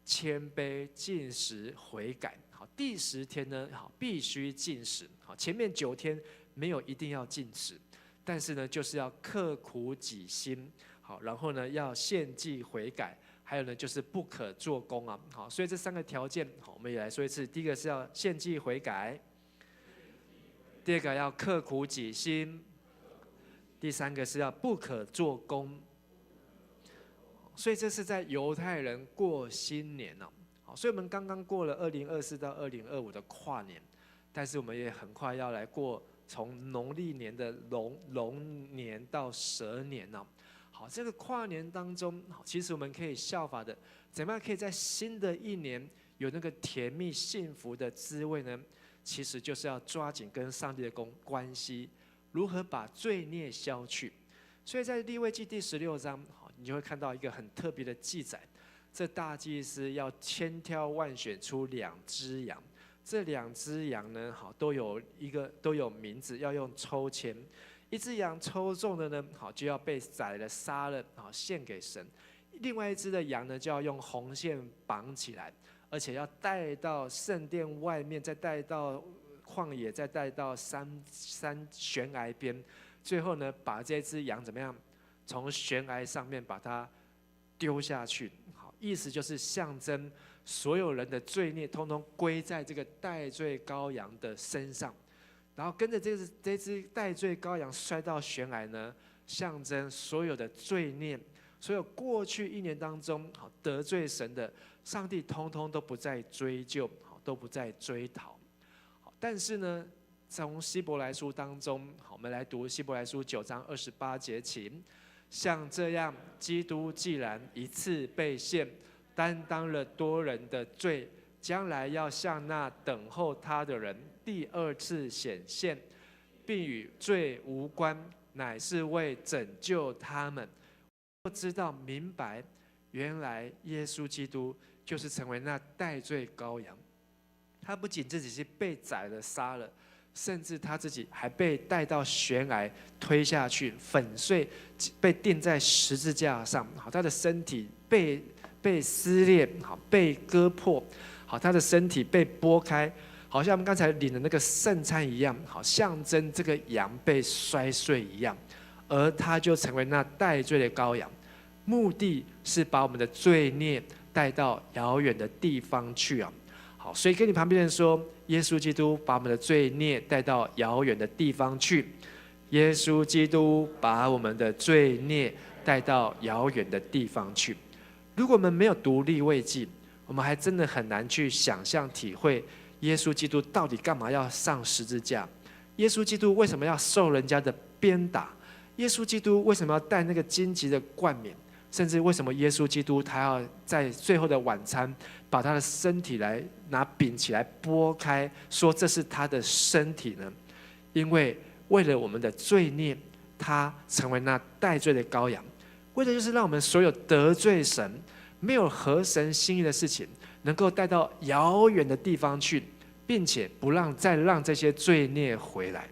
谦卑禁食悔改。好，第10天呢，好必须禁食。好，前面9天没有一定要禁食，但是呢，就是要刻苦己心。好，然后呢，要献祭悔改，还有呢，就是不可做工啊。好，所以这3个条件，好，我们也来说一次。第一个是要献祭悔改，第二个要刻苦己心，第3个是要不可做工。所以这是在犹太人过新年哦。好，所以我们刚刚过了2024到2025的跨年，但是我们也很快要来过从农历年的龙年到蛇年哦。好，这个跨年当中，其实我们可以效法的，怎么样可以在新的一年有那个甜蜜幸福的滋味呢？其实就是要抓紧跟上帝的关系，如何把罪孽消去。所以在利未记第16章，你就会看到一个很特别的记载，这大祭司要千挑万选出2只羊，这2只羊呢，都有名字，要用抽签。一只羊抽中的呢，就要被宰了杀了，献给神；另外一只的羊呢，就要用红线绑起来，而且要带到圣殿外面，再带到旷野，再带到山悬崖边，最后呢，把这只羊怎么样？从悬崖上面把它丢下去。好，意思就是象征所有人的罪孽，通通归在这个代罪羔羊的身上。然后跟着这只代罪羔羊摔到悬崖呢，象征所有的罪孽，所有过去1年当中得罪神的，上帝通通都不再追究，都不再追讨。但是呢，从希伯来书当中，我们来读希伯来书9章28节起。像这样，基督既然一次被献，担当了多人的罪，将来要向那等候他的人第2次显现，并与罪无关，乃是为拯救他们。知道明白，原来耶稣基督就是成为那代罪羔羊，他不仅自己是被宰了杀了，甚至他自己还被带到悬崖推下去粉碎，被钉在十字架上。好，他的身体被撕裂，好，被割破，好，他的身体被剥开，好像我们刚才领的那个圣餐一样，好，象征这个羊被摔碎一样。而他就成为那代罪的羔羊，目的是把我们的罪孽带到遥远的地方去啊。好，所以跟你旁边的人说，耶稣基督把我们的罪孽带到遥远的地方去。耶稣基督把我们的罪孽带到遥远的地方去。如果我们没有读利未记，我们还真的很难去想象体会耶稣基督到底干嘛要上十字架？耶稣基督为什么要受人家的鞭打？耶稣基督为什么要戴那个荆棘的冠冕？甚至为什么耶稣基督他要在最后的晚餐把他的身体来拿饼起来剥开，说这是他的身体呢？因为为了我们的罪孽，他成为那代罪的羔羊，为的就是让我们所有得罪神、没有合神心意的事情，能够带到遥远的地方去，并且不再让这些罪孽回来。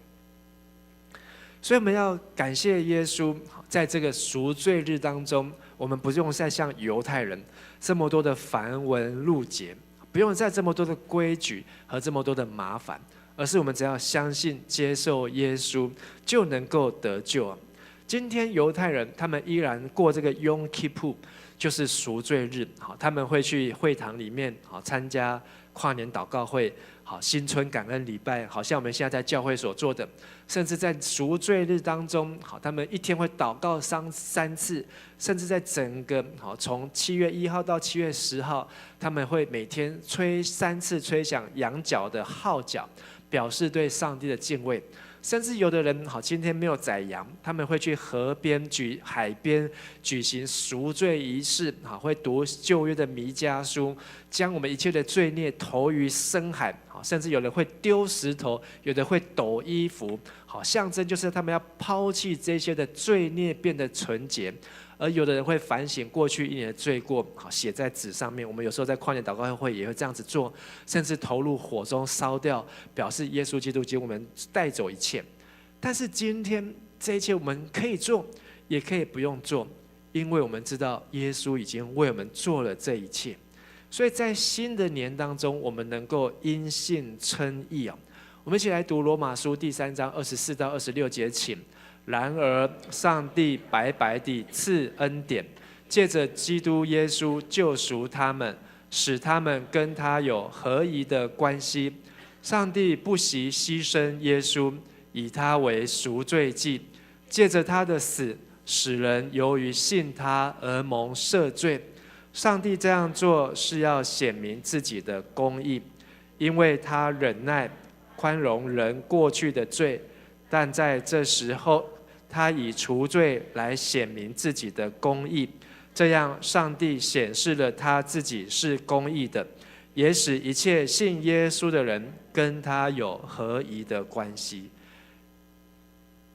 所以我们要感谢耶稣，在这个赎罪日当中，我们不用再像犹太人这么多的繁文缛节，不用再这么多的规矩和这么多的麻烦，而是我们只要相信接受耶稣就能够得救。今天犹太人他们依然过这个 Yom Kippur， 就是赎罪日，好，他们会去会堂里面好参加跨年祷告会，好，新春感恩礼拜，好像我们现在在教会所做的，甚至在赎罪日当中，好，他们一天会祷告3次，甚至在整个好从7月1号到7月10号，他们会每天3次吹响羊角的号角，表示对上帝的敬畏。甚至有的人好，今天没有宰羊，他们会去河边、海边举行赎罪仪式，好，会读旧约的弥迦书，将我们一切的罪孽投于深海，好，甚至有人会丢石头，有的会抖衣服，好，象征就是他们要抛弃这些的罪孽，变得纯洁。而有的人会反省过去1年的罪过，好，写在纸上面。我们有时候在跨年祷告会也会这样子做，甚至投入火中烧掉，表示耶稣基督为我们带走一切。但是今天这一切我们可以做，也可以不用做，因为我们知道耶稣已经为我们做了这一切。所以在新的年当中，我们能够因信称义啊。我们一起来读罗马书第3章24到26节，请。然而，上帝白白地赐恩典，借着基督耶稣救赎他们，使他们跟他有合宜的关系。上帝不惜牺牲耶稣，以他为赎罪祭，借着他的死，使人由于信他而蒙赦罪。上帝这样做是要显明自己的公义，因为他忍耐宽容人过去的罪，但在这时候，他以除罪来显明自己的公义，这样上帝显示了他自己是公义的，也使一切信耶稣的人跟他有合宜的关系。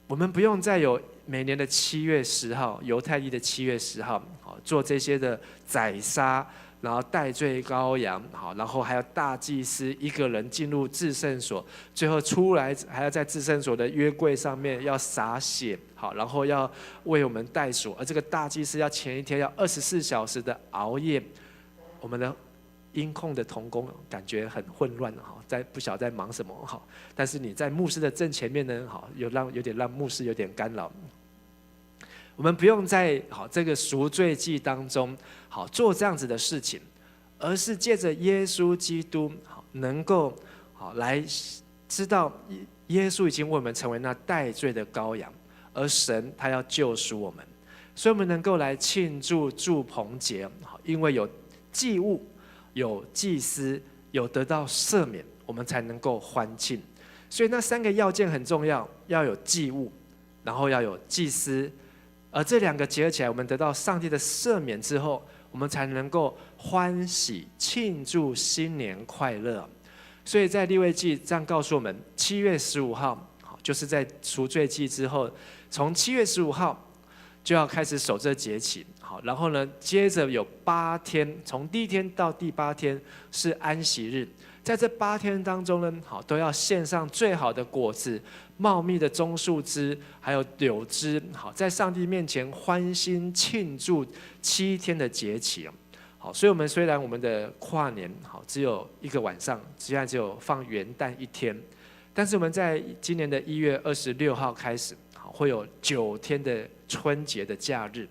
我们不用再有每年的7月10号，犹太历的7月10号，做这些的宰杀，然后代罪羔羊，好，然后还有大祭司一个人进入至圣所，最后出来还要在至圣所的约柜上面要洒血，好，然后要为我们代赎。而这个大祭司要前一天要24小时的熬夜。我们的音控的同工感觉很混乱，不晓得在忙什么，好，但是你在牧师的正前面呢，好，有点让牧师有点干扰。我们不用在这个赎罪祭当中做这样子的事情，而是借着耶稣基督能够来知道耶稣已经为我们成为那代罪的羔羊，而神他要救赎我们，所以我们能够来庆祝住棚节，因为有祭物，有祭司，有得到赦免，我们才能够欢庆。所以那3个要件很重要，要有祭物，然后要有祭司。而这2个结合起来，我们得到上帝的赦免之后，我们才能够欢喜庆祝新年快乐。所以在利未记这样告诉我们，7月15号，就是在赎罪祭之后，从7月15号就要开始守这节期。好，然后呢，接着有8天，从第1天到第8天是安息日。在这8天当中呢，都要献上最好的果子、茂密的棕树枝，还有柳枝，好，在上帝面前欢欣庆祝7天的节期。好，所以虽然我们的跨年只有1个晚上，现在只有放元旦1天，但是我们在今年的1月26号开始，会有9天的春节的假日。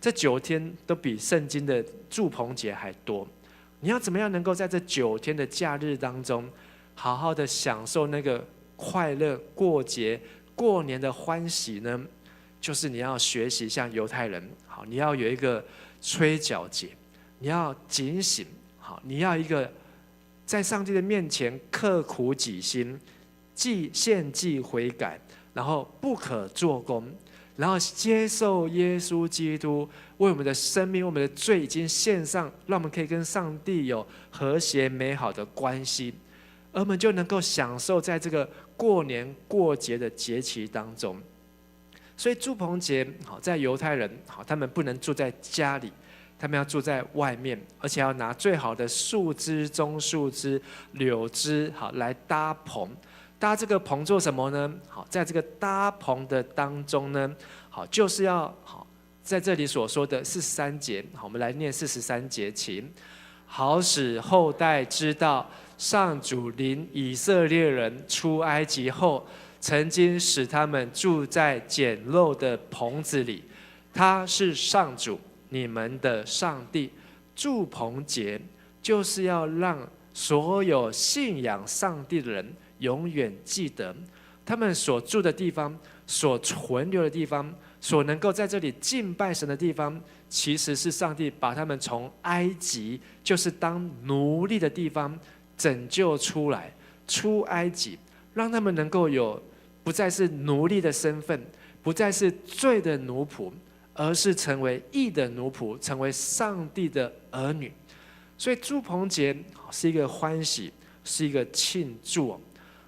这9天都比圣经的住棚节还多。你要怎么样能够在这9天的假日当中，好好的享受那个快乐过节、过年的欢喜呢？就是你要学习像犹太人，好，你要有一个吹角节，你要警醒，好，你要一个在上帝的面前刻苦己心，献祭悔改，然后不可做工，然后接受耶稣基督为我们的生命、我们的罪已经献上，让我们可以跟上帝有和谐美好的关系，而我们就能够享受在这个过年过节的节期当中。所以住棚节，在犹太人，他们不能住在家里，他们要住在外面，而且要拿最好的树枝、棕树枝、柳枝，来搭棚。搭这个棚做什么呢？在这个搭棚的当中呢，就是要在这里所说的43节，我们来念43节，请。好使后代知道，上主领以色列人出埃及后，曾经使他们住在简陋的棚子里。他是上主，你们的上帝。住棚节就是要让所有信仰上帝的人永远记得，他们所住的地方、所存留的地方、所能够在这里敬拜神的地方，其实是上帝把他们从埃及，就是当奴隶的地方拯救出来，出埃及，让他们能够有不再是奴隶的身份，不再是罪的奴仆，而是成为义的奴仆，成为上帝的儿女。所以住棚节是一个欢喜，是一个庆祝。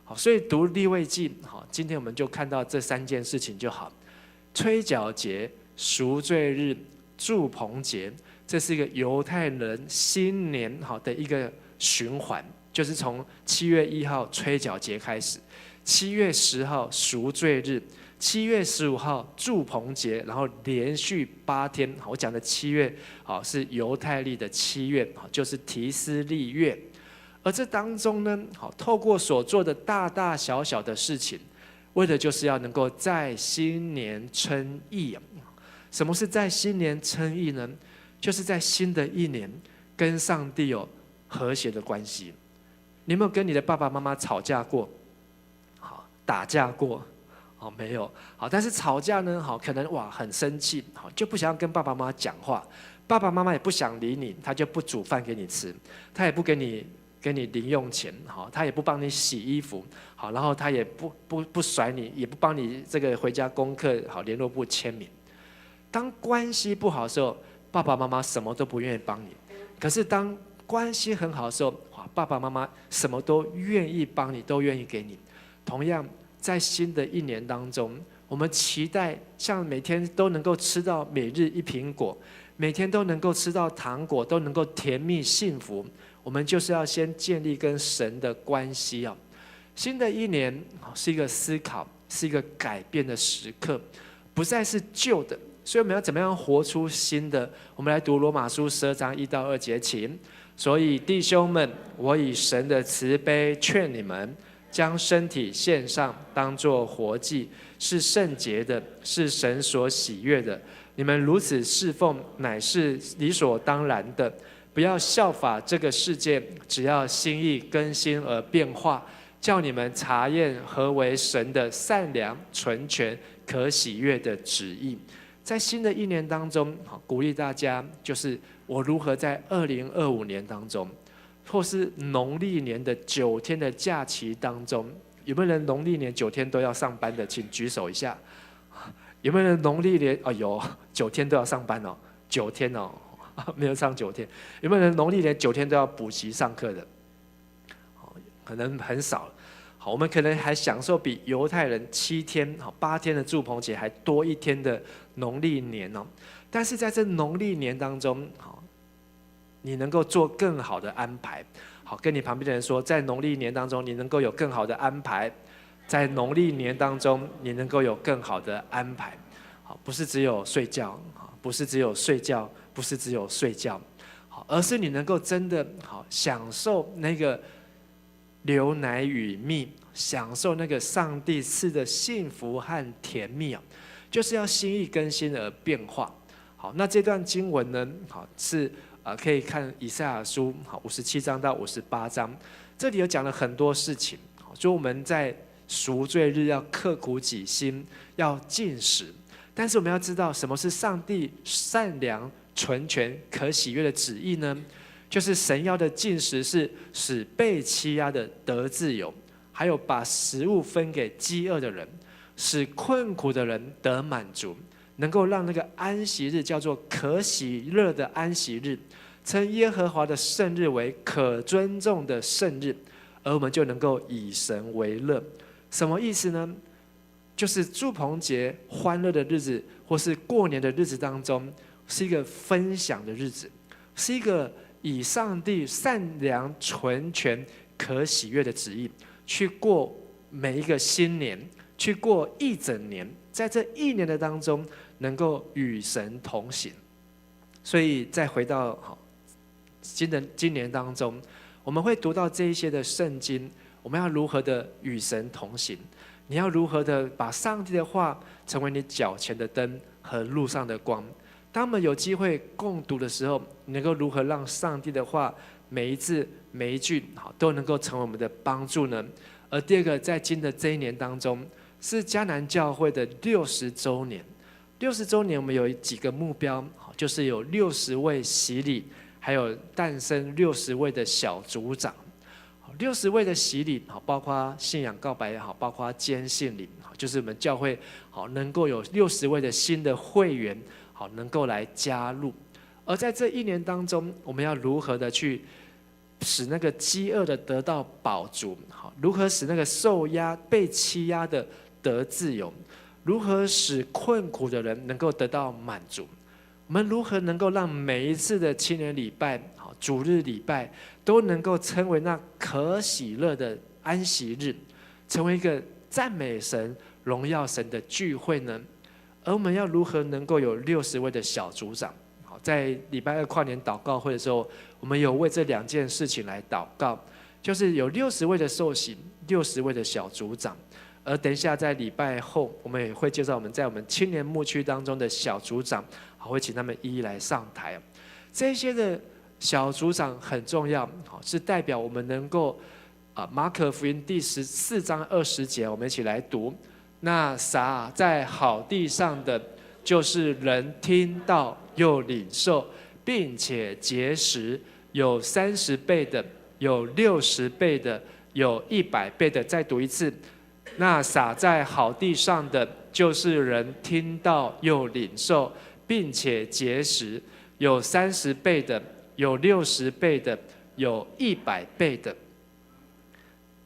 好，所以读利未记，好，今天我们就看到这3件事情就好。吹角节、赎罪日、住棚节，这是一个犹太人新年好的一个循环，就是从7月1号吹角节开始，7月10号赎罪日，7月15号住棚节，然后连续8天。我讲的7月是犹太历的7月，就是提斯利月。而这当中呢，透过所做的大大小小的事情，为的就是要能够在新年称义。什么是在新年称义呢？就是在新的一年跟上帝有和谐的关系。你有没有跟你的爸爸妈妈吵架过？打架过？没有。但是吵架呢，可能很生气，就不想要跟爸爸妈妈讲话，爸爸妈妈也不想理你，他就不煮饭给你吃，他也不给你零用钱，他也不帮你洗衣服，然后他也不甩你，也不帮你这个回家功课联络簿签名。当关系不好的时候，爸爸妈妈什么都不愿意帮你；可是当关系很好的时候，爸爸妈妈什么都愿意帮你，都愿意给你。同样，在新的一年当中，我们期待像每天都能够吃到每日1苹果，每天都能够吃到糖果，都能够甜蜜幸福。我们就是要先建立跟神的关系。新的一年是一个思考，是一个改变的时刻，不再是旧的。所以我们要怎么样活出新的？我们来读罗马书12章1到2节，请。所以弟兄们，我以神的慈悲劝你们，将身体献上，当作活祭，是圣洁的，是神所喜悦的。你们如此侍奉，乃是理所当然的。不要效法这个世界，只要心意更新而变化，叫你们察验何为神的善良、纯全、可喜悦的旨意。在新的一年当中，鼓励大家，就是我如何在2025年当中，或是农历年的9天的假期当中，有没有人农历年9天都要上班的？请举手一下。有没有人农历年有9天都要上班？9天没有上9天。有没有人农历年9天都要补习上课的？可能很少。好，我们可能还享受比犹太人7天、8天的住棚节还多1天的农历年但是在这农历年当中，你能够做更好的安排。跟你旁边的人说，在农历年当中，你能够有更好的安排。在农历年当中，你能够有更好的安排。不是只有睡觉，不是只有睡觉，不是只有睡觉，而是你能够真的享受那个流奶与蜜，享受那个上帝赐的幸福和甜蜜就是要心意更新而变化。好，那这段经文呢，是可以看以赛亚书57章到58章，这里有讲了很多事情，说我们在赎罪日要刻苦己心，要禁食。但是我们要知道，什么是上帝善良、纯全、可喜悦的旨意呢？就是神要的禁食是使被欺压的得自由，还有把食物分给饥饿的人，使困苦的人得满足，能够让那个安息日叫做可喜乐的安息日，称耶和华的圣日为可尊重的圣日，而我们就能够以神为乐。什么意思呢？就是住棚节欢乐的日子，或是过年的日子当中，是一个分享的日子，是一个以上帝善良、纯全、可喜悦的旨意去过每一个新年，去过一整年，在这一年的当中，能够与神同行。所以再回到今年当中，我们会读到这一些的圣经，我们要如何的与神同行？你要如何的把上帝的话成为你脚前的灯和路上的光？当我们有机会共读的时候，你能够如何让上帝的话每一字每一句都能够成为我们的帮助呢？而第二个，在今的这一年当中，是迦南教会的60周年。60周年，我们有几个目标，就是有60位洗礼，还有诞生60位的小组长。60位的洗礼，包括信仰告白也好，包括坚信礼，就是我们教会能够有60位的新的会员，能够来加入。而在这一年当中，我们要如何的去使那个饥饿的得到饱足？如何使那个受压、被欺压的得自由？如何使困苦的人能够得到满足？我们如何能够让每一次的青年礼拜、主日礼拜都能够成为那可喜乐的安息日，成为一个赞美神、荣耀神的聚会呢？而我们要如何能够有60位的小组长？在礼拜2跨年祷告会的时候，我们有为这2件事情来祷告，就是有60位的受洗，60位的小组长。而等一下在礼拜后，我们也会介绍我们在我们青年牧区当中的小组长，会请他们一一来上台。这些的小组长很重要，是代表我们能够马可福音第14章20节，我们一起来读。那撒在好地上的，就是人听到又领受，并且结实，有30倍的，有60倍的，有100倍的。再读一次。那撒在好地上的，就是人听到又领受，并且结实，有30倍的，有60倍的，有100倍的。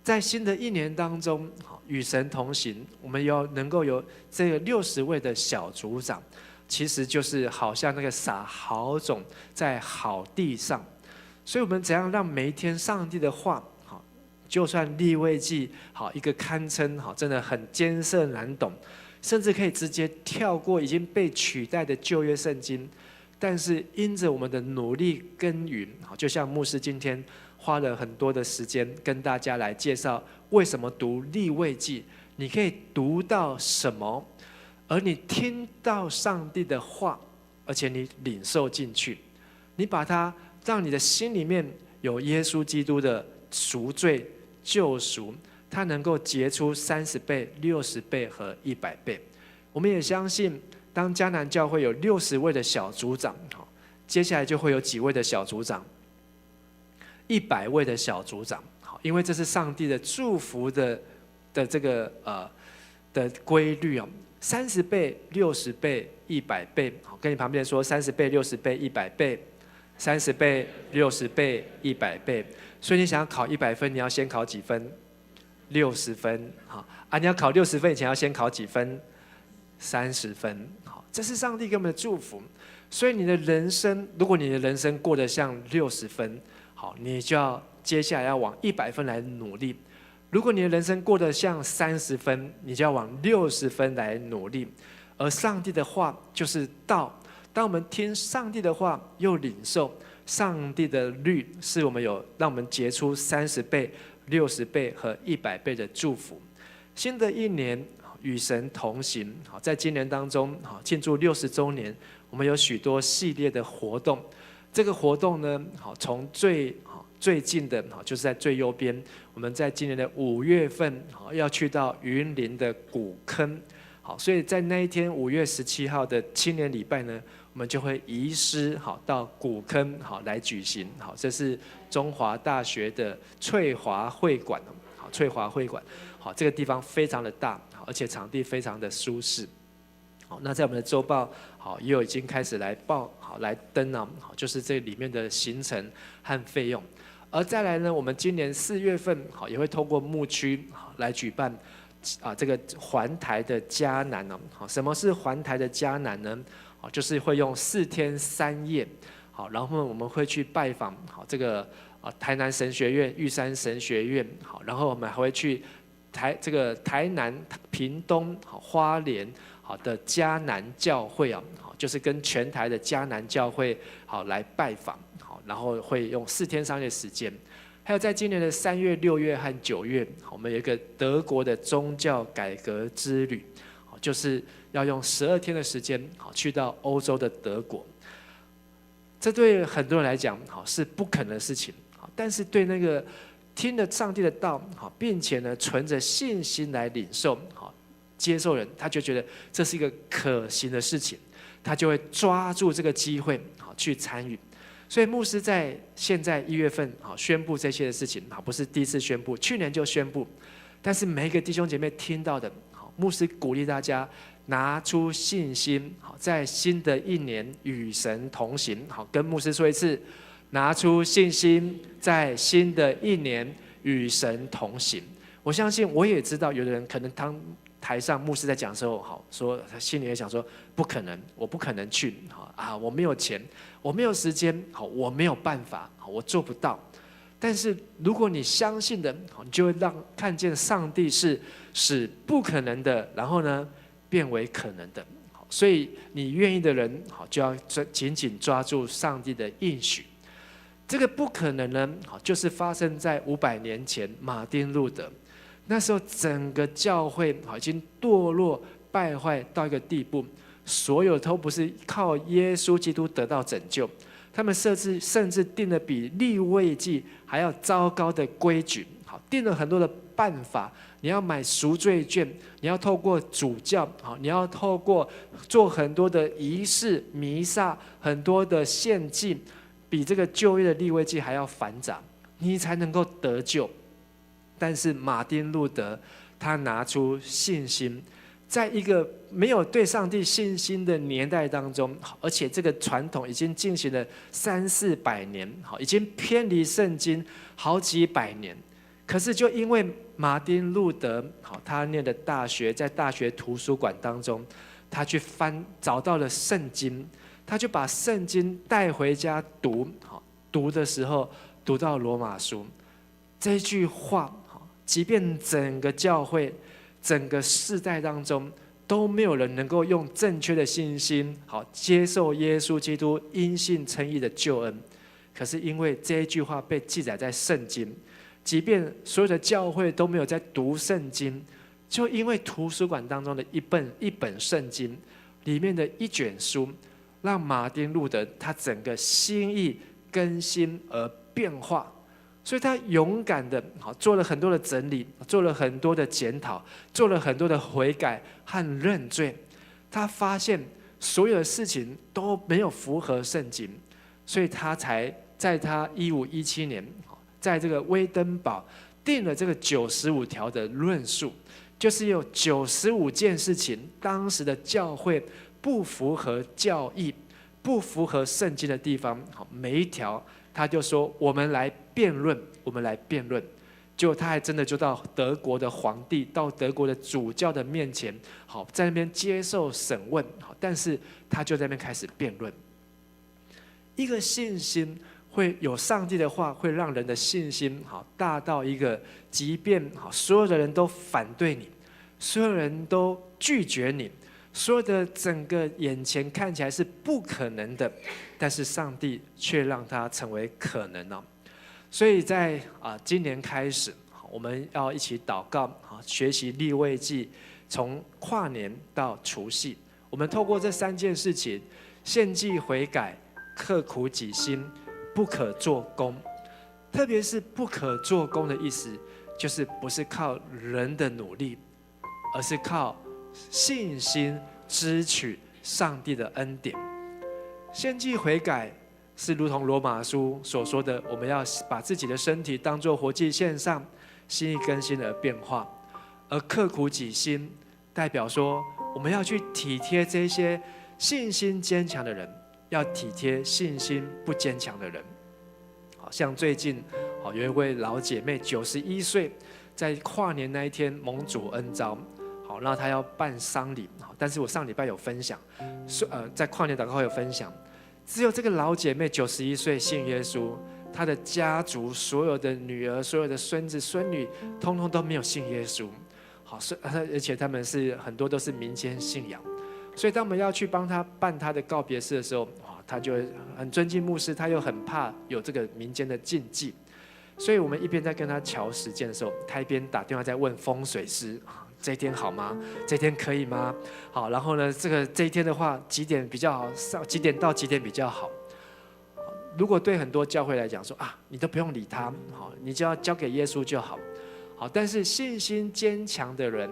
在新的一年当中，与神同行，我们要能够有这个60位的小组长，其实就是好像那个撒好种在好地上。所以我们怎样让每一天上帝的话，就算利未记一个堪称真的很艰涩难懂，甚至可以直接跳过已经被取代的旧约圣经，但是因着我们的努力耕耘，就像牧师今天花了很多的时间跟大家来介绍为什么读利未记，你可以读到什么，而你听到上帝的话，而且你领受进去，你把它让你的心里面有耶稣基督的赎罪救赎，它能够结出30倍、60倍和100倍。我们也相信，当迦南教会有60位的小组长，接下来就会有几位的小组长，100位的小组长。因为这是上帝的祝福的这个的规律哦，30倍、60倍、100倍。跟你旁边说30倍、60倍、100倍，30倍、60倍、100倍。所以你想要考100分，你要先考几分？60分。你要考60分以前要先考几分？30分。这是上帝给我们的祝福。所以你的人生，如果你的人生过得像60分，你就要接下来要往100分来努力。如果你的人生过得像30分，你就要往60分来努力。而上帝的话就是道，当我们听上帝的话又领受上帝的律，是我们有让我们结出30倍、60倍和100倍的祝福。新的一年与神同行，在今年当中庆祝60周年，我们有许多系列的活动。这个活动呢，从最近的就是在最右边，我们在今年的5月份要去到云林的古坑。所以在那一天5月17号的青年礼拜呢，我们就会移师到古坑来举行。这是中华大学的翠华会馆。翠华会馆，这个地方非常的大，而且场地非常的舒适。那在我们的周报也有已经开始来来登了，就是这里面的行程和费用。而再来呢，我们今年4月份也会透过牧区来举办这个环台的迦南。什么是环台的迦南呢？就是会用4天3夜，然后我们会去拜访这个台南神学院、玉山神学院，然后我们还会去台南、屏东、花莲的迦南教会就是跟全台的迦南教会来拜访，然后会用4天3夜时间。还有在今年的3月、6月和9月，我们有一个德国的宗教改革之旅，就是要用12天的时间，去到欧洲的德国。这对很多人来讲，是不可能的事情，但是对那个听了上帝的道，并且呢存着信心来领受、接受人，他就觉得这是一个可行的事情，他就会抓住这个机会去参与。所以牧师在现在1月份宣布这些的事情，不是第一次宣布，去年就宣布。但是每一个弟兄姐妹听到的，牧师鼓励大家拿出信心，在新的一年与神同行。跟牧师说一次，拿出信心，在新的一年与神同行。我相信，我也知道，有的人可能当台上牧师在讲的时候，说他心里也想说，不可能，我不可能去，我没有钱，我没有时间，我没有办法，我做不到。但是如果你相信的，你就会看见上帝是使不可能的，然后呢变为可能的。所以你愿意的人，就要紧紧抓住上帝的应许。这个不可能呢，就是发生在500年前马丁路德。那时候整个教会已经堕落败坏到一个地步，所有都不是靠耶稣基督得到拯救。他们甚至定了比利未记还要糟糕的规矩，定了很多的办法。你要买赎罪券，你要透过主教，你要透过做很多的仪式、弥撒，很多的献祭，比这个旧约的利未记还要繁杂，你才能够得救。但是马丁路德他拿出信心，在一个没有对上帝信心的年代当中，而且这个传统已经进行了300-400年，已经偏离圣经好几百年。可是就因为马丁路德他念的大学，在大学图书馆当中，他去找到了圣经，他就把圣经带回家读的时候读到罗马书这句话，即便整个教会整个世代当中都没有人能够用正确的信心接受耶稣基督因信称义的救恩，可是因为这一句话被记载在圣经，即便所有的教会都没有在读圣经，就因为图书馆当中的一本圣经里面的一卷书，让马丁路德他整个心意更新而变化。所以他勇敢的做了很多的整理，做了很多的检讨，做了很多的悔改和认罪。他发现所有的事情都没有符合圣经，所以他才在他1517年在这个威登堡定了这个95条的论述，就是有95件事情，当时的教会不符合教义、不符合圣经的地方，每一条他就说我们来辩论，我们来辩论。结果他还真的就到德国的皇帝，到德国的主教的面前，在那边接受审问。但是他就在那边开始辩论。一个信心会有上帝的话，会让人的信心大到一个，即便所有的人都反对你，所有人都拒绝你，所有的整个眼前看起来是不可能的，但是上帝却让它成为可能了。所以在今年开始，我们要一起祷告，学习利未记，从跨年到除夕，我们透过这3件事情：献祭悔改、刻苦己心、不可做工。特别是不可做工的意思，就是不是靠人的努力，而是靠信心支取上帝的恩典。献祭悔改是如同罗马书所说的，我们要把自己的身体当作活祭献上，心意更新而变化。而刻苦己心代表说，我们要去体贴这些信心坚强的人，要体贴信心不坚强的人。像最近有一位老姐妹91岁，在跨年那一天蒙主恩召，那她要办丧礼，但是我上礼拜有分享，在跨年祷告会有分享，只有这个老姐妹91岁信耶稣，她的家族所有的女儿、所有的孙子孙女，通通都没有信耶稣。而且他们是很多都是民间信仰，所以当我们要去帮她办她的告别式的时候，她就很尊敬牧师，她又很怕有这个民间的禁忌。所以我们一边在跟他瞧时间的时候，他一边打电话在问风水师，这一天好吗？这一天可以吗？好，然后呢，这一天的话几点比较好？几点到几点比较好？如果对很多教会来讲说啊，你都不用理他，好，你就要交给耶稣就好。好，但是信心坚强的人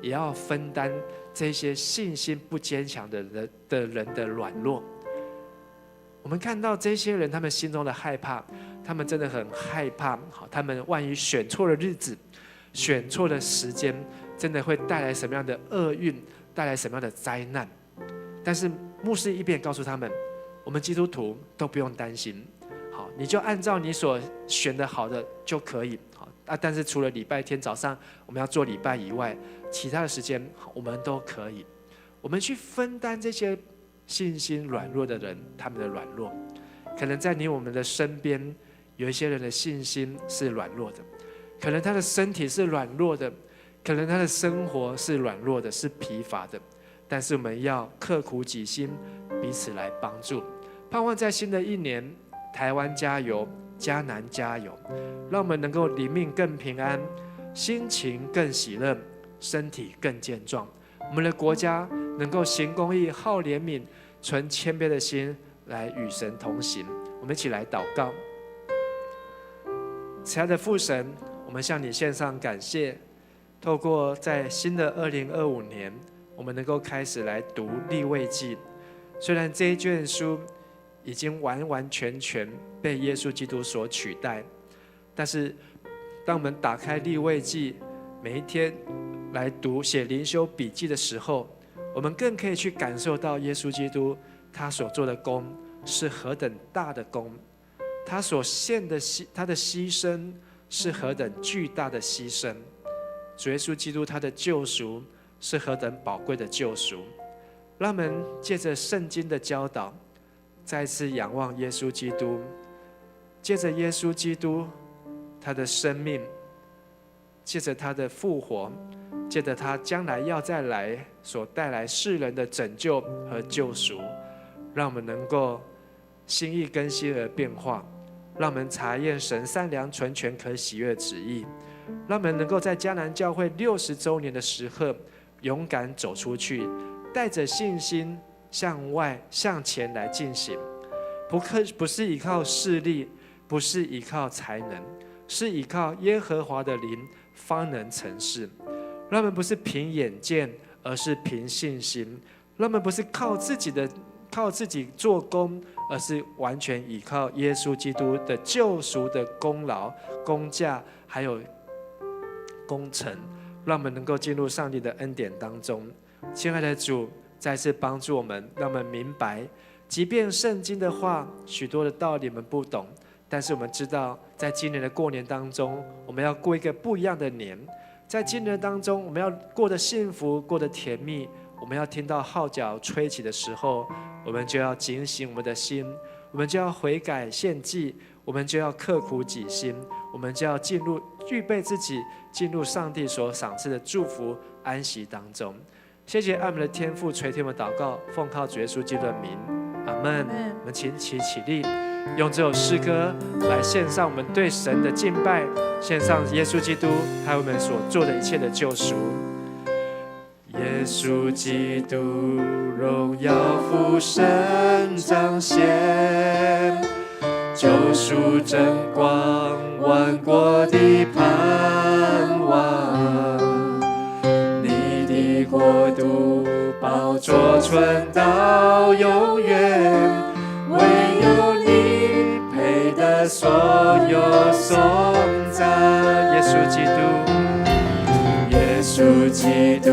也要分担这些信心不坚强的人的软弱。我们看到这些人，他们心中的害怕，他们真的很害怕。好，他们万一选错了日子，选错了时间，真的会带来什么样的厄运，带来什么样的灾难？但是牧师一边告诉他们，我们基督徒都不用担心，好，你就按照你所选的好的就可以。好啊，但是除了礼拜天早上我们要做礼拜以外，其他的时间我们都可以。我们去分担这些信心软弱的人他们的软弱。可能在我们的身边有一些人的信心是软弱的，可能他的身体是软弱的，可能他的生活是软弱的，是疲乏的。但是我们要刻苦己心，彼此来帮助。盼望在新的一年，台湾加油，迦南加油，让我们能够灵命更平安，心情更喜乐，身体更健壮。我们的国家能够行公义，好怜悯，存谦卑的心来与神同行。我们一起来祷告。慈爱的父神，我们向你献上感谢，透过在新的2025年，我们能够开始来读利未记。虽然这一卷书已经完完全全被耶稣基督所取代，但是当我们打开利未记，每一天来读写灵修笔记的时候，我们更可以去感受到耶稣基督他所做的功是何等大的功，他所献的他的牺牲是何等巨大的牺牲。主耶稣基督他的救赎是何等宝贵的救赎。让我们借着圣经的教导，再次仰望耶稣基督，借着耶稣基督他的生命，借着他的复活，借着他将来要再来所带来世人的拯救和救赎，让我们能够心意更新而变化，让我们查验神善良纯全可喜悦的旨意，让我们能够在迦南教会60周年的时刻勇敢走出去，带着信心向外向前来进行，不是依靠势力，不是依靠才能，是依靠耶和华的灵方能成事。让我们不是凭眼见，而是凭信心。让我们不是靠自己做工，而是完全依靠耶稣基督的救赎的功劳、工价还有工程，让我们能够进入上帝的恩典当中。亲爱的主，再次帮助我们，让我们明白，即便圣经的话许多的道理我们不懂，但是我们知道在今年的过年当中，我们要过一个不一样的年。在今年当中，我们要过得幸福，过得甜蜜。我们要听到号角吹起的时候，我们就要警醒我们的心，我们就要悔改献祭，我们就要刻苦己心，我们就要预备自己进入上帝所赏赐的祝福安息当中。谢谢爱我们的天父垂听我们祷告，奉靠主耶稣基督的名，阿们。我们请起立，用这首诗歌来献上我们对神的敬拜，献上耶稣基督还有我们所做的一切的救赎。耶稣基督荣耀父神彰显，救赎真光万国的盼望，你的国度宝座存到永远，唯有你配得所有颂赞。耶稣基督，耶稣基督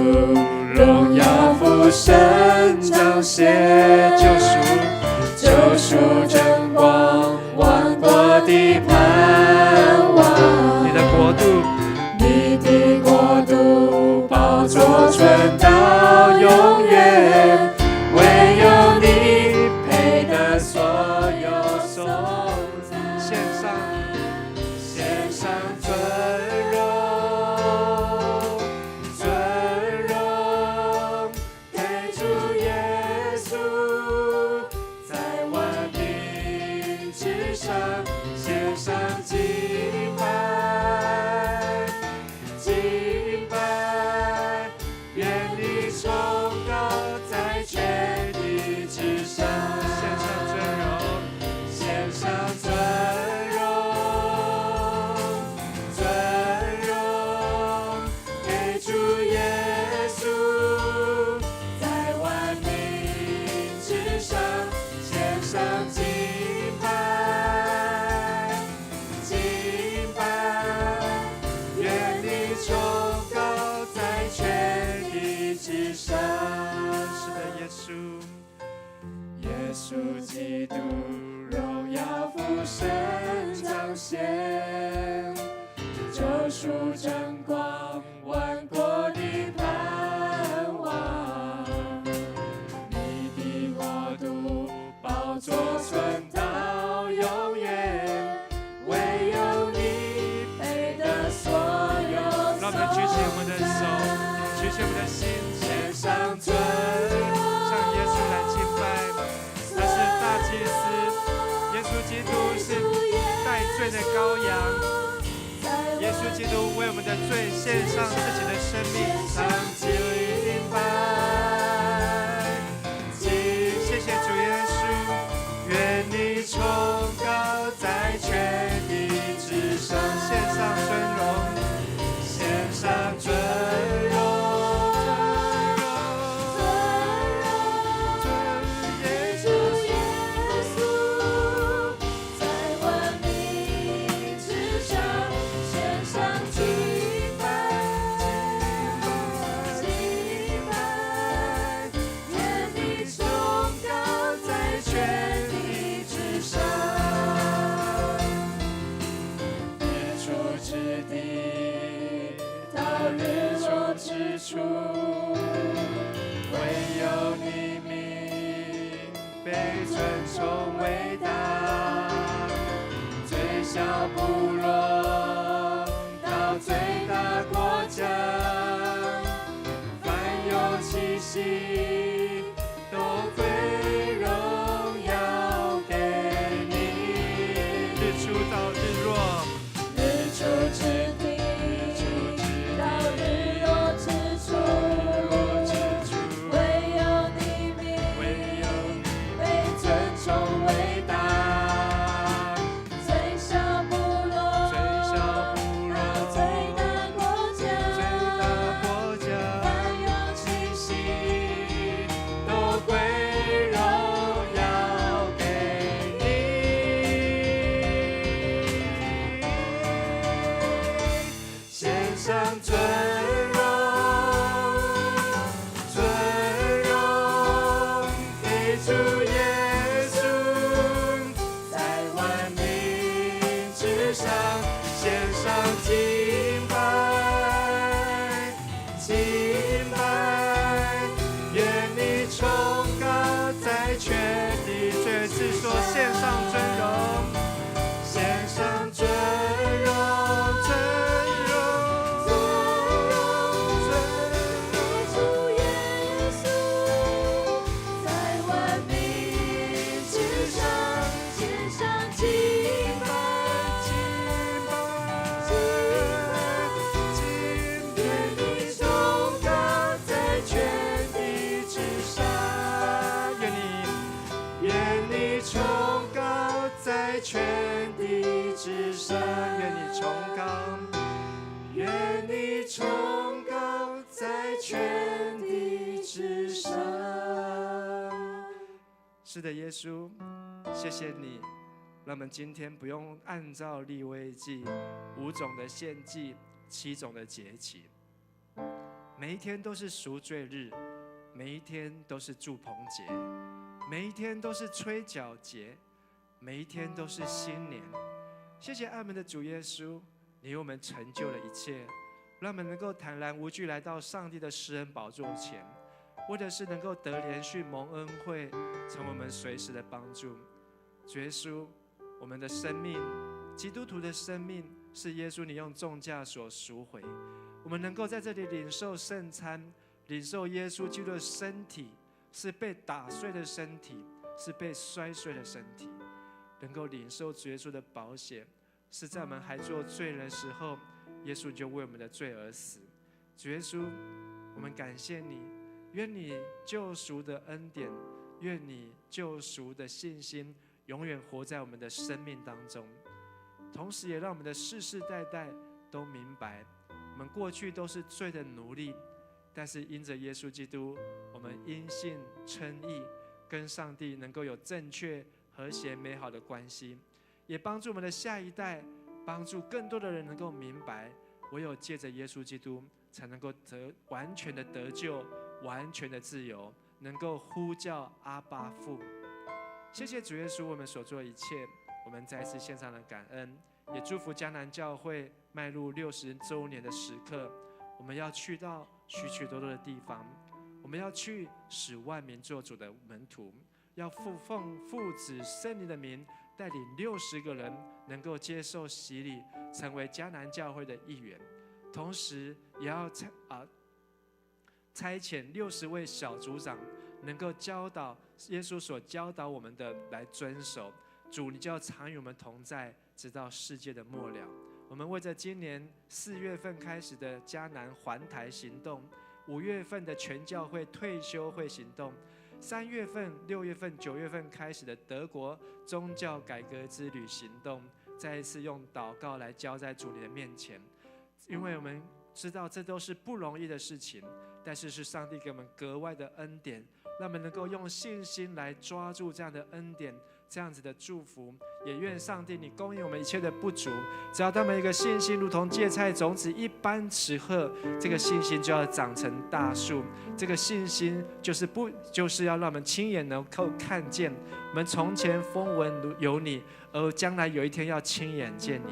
荣耀父神彰显，救赎真光万国的盼望，你的国度宝座存到永远，唯有你配得所有颂赞。献上尊荣给主耶稣，在万民之上献上耶稣基督，荣耀父神彰显，救赎真光，万国的盼望。你的国度宝座存到永远，唯有你配得所有。让我们举起我们的手，举起我们的心，献上尊荣，向耶稣来敬拜。他是大祭司，耶稣基督是代罪的羔羊。耶稣基督为我们的罪献上自己的生命，上祭礼拜。谢谢主耶稣，愿你崇高在全地之上，献上尊荣，献上尊荣。处，唯有你名被尊崇伟大，最小部落到最大国家，凡有气息都归荣耀给你。日出到日落，日出之地。是的，耶稣，谢谢你，让我们今天不用按照利未记5种的献祭、7种的节期，每一天都是赎罪日，每一天都是住棚节，每一天都是吹角节，每一天都是新年。谢谢爱们的主耶稣，你为我们成就了一切，让我们能够坦然无惧来到上帝的施恩宝座前，或者是能够得连续蒙恩惠，成为我们随时的帮助。主耶稣，我们的生命，基督徒的生命，是耶稣你用重价所赎回。我们能够在这里领受圣餐，领受耶稣基督的身体，是被打碎的身体，是被摔碎的身体。能够领受主耶稣的宝血，是在我们还做罪人的时候，耶稣就为我们的罪而死。主耶稣，我们感谢你，愿你救赎的恩典，愿你救赎的信心永远活在我们的生命当中，同时也让我们的世世代代都明白，我们过去都是罪的奴隶，但是因着耶稣基督，我们因信称义，跟上帝能够有正确、和谐、美好的关系，也帮助我们的下一代，帮助更多的人能够明白，唯有借着耶稣基督，才能够完全的得救，完全的自由，能够呼叫阿爸父。谢谢主耶稣，我们所做的一切，我们再次献上了感恩，也祝福迦南教会迈入60周年的时刻。我们要去到许许多多的地方，我们要去使万民做主的门徒，要奉父子圣灵的名，带领60个人能够接受洗礼，成为迦南教会的一员。同时，也要差遣60位小组长，能够教导耶稣所教导我们的来遵守。主，你就要常与我们同在，直到世界的末了。我们为着今年4月份开始的迦南环台行动，5月份的全教会退休会行动，3月份、6月份、9月份开始的德国宗教改革之旅行动，再一次用祷告来交在主你的面前，因为我们知道这都是不容易的事情，但是是上帝给我们格外的恩典，让我们能够用信心来抓住这样的恩典，这样子的祝福。也愿上帝你供应我们一切的不足，只要他们一个信心如同芥菜种子一般持禾，这个信心就要长成大树。这个信心就是要让我们亲眼能够看见，我们从前风闻有你，而将来有一天要亲眼见你。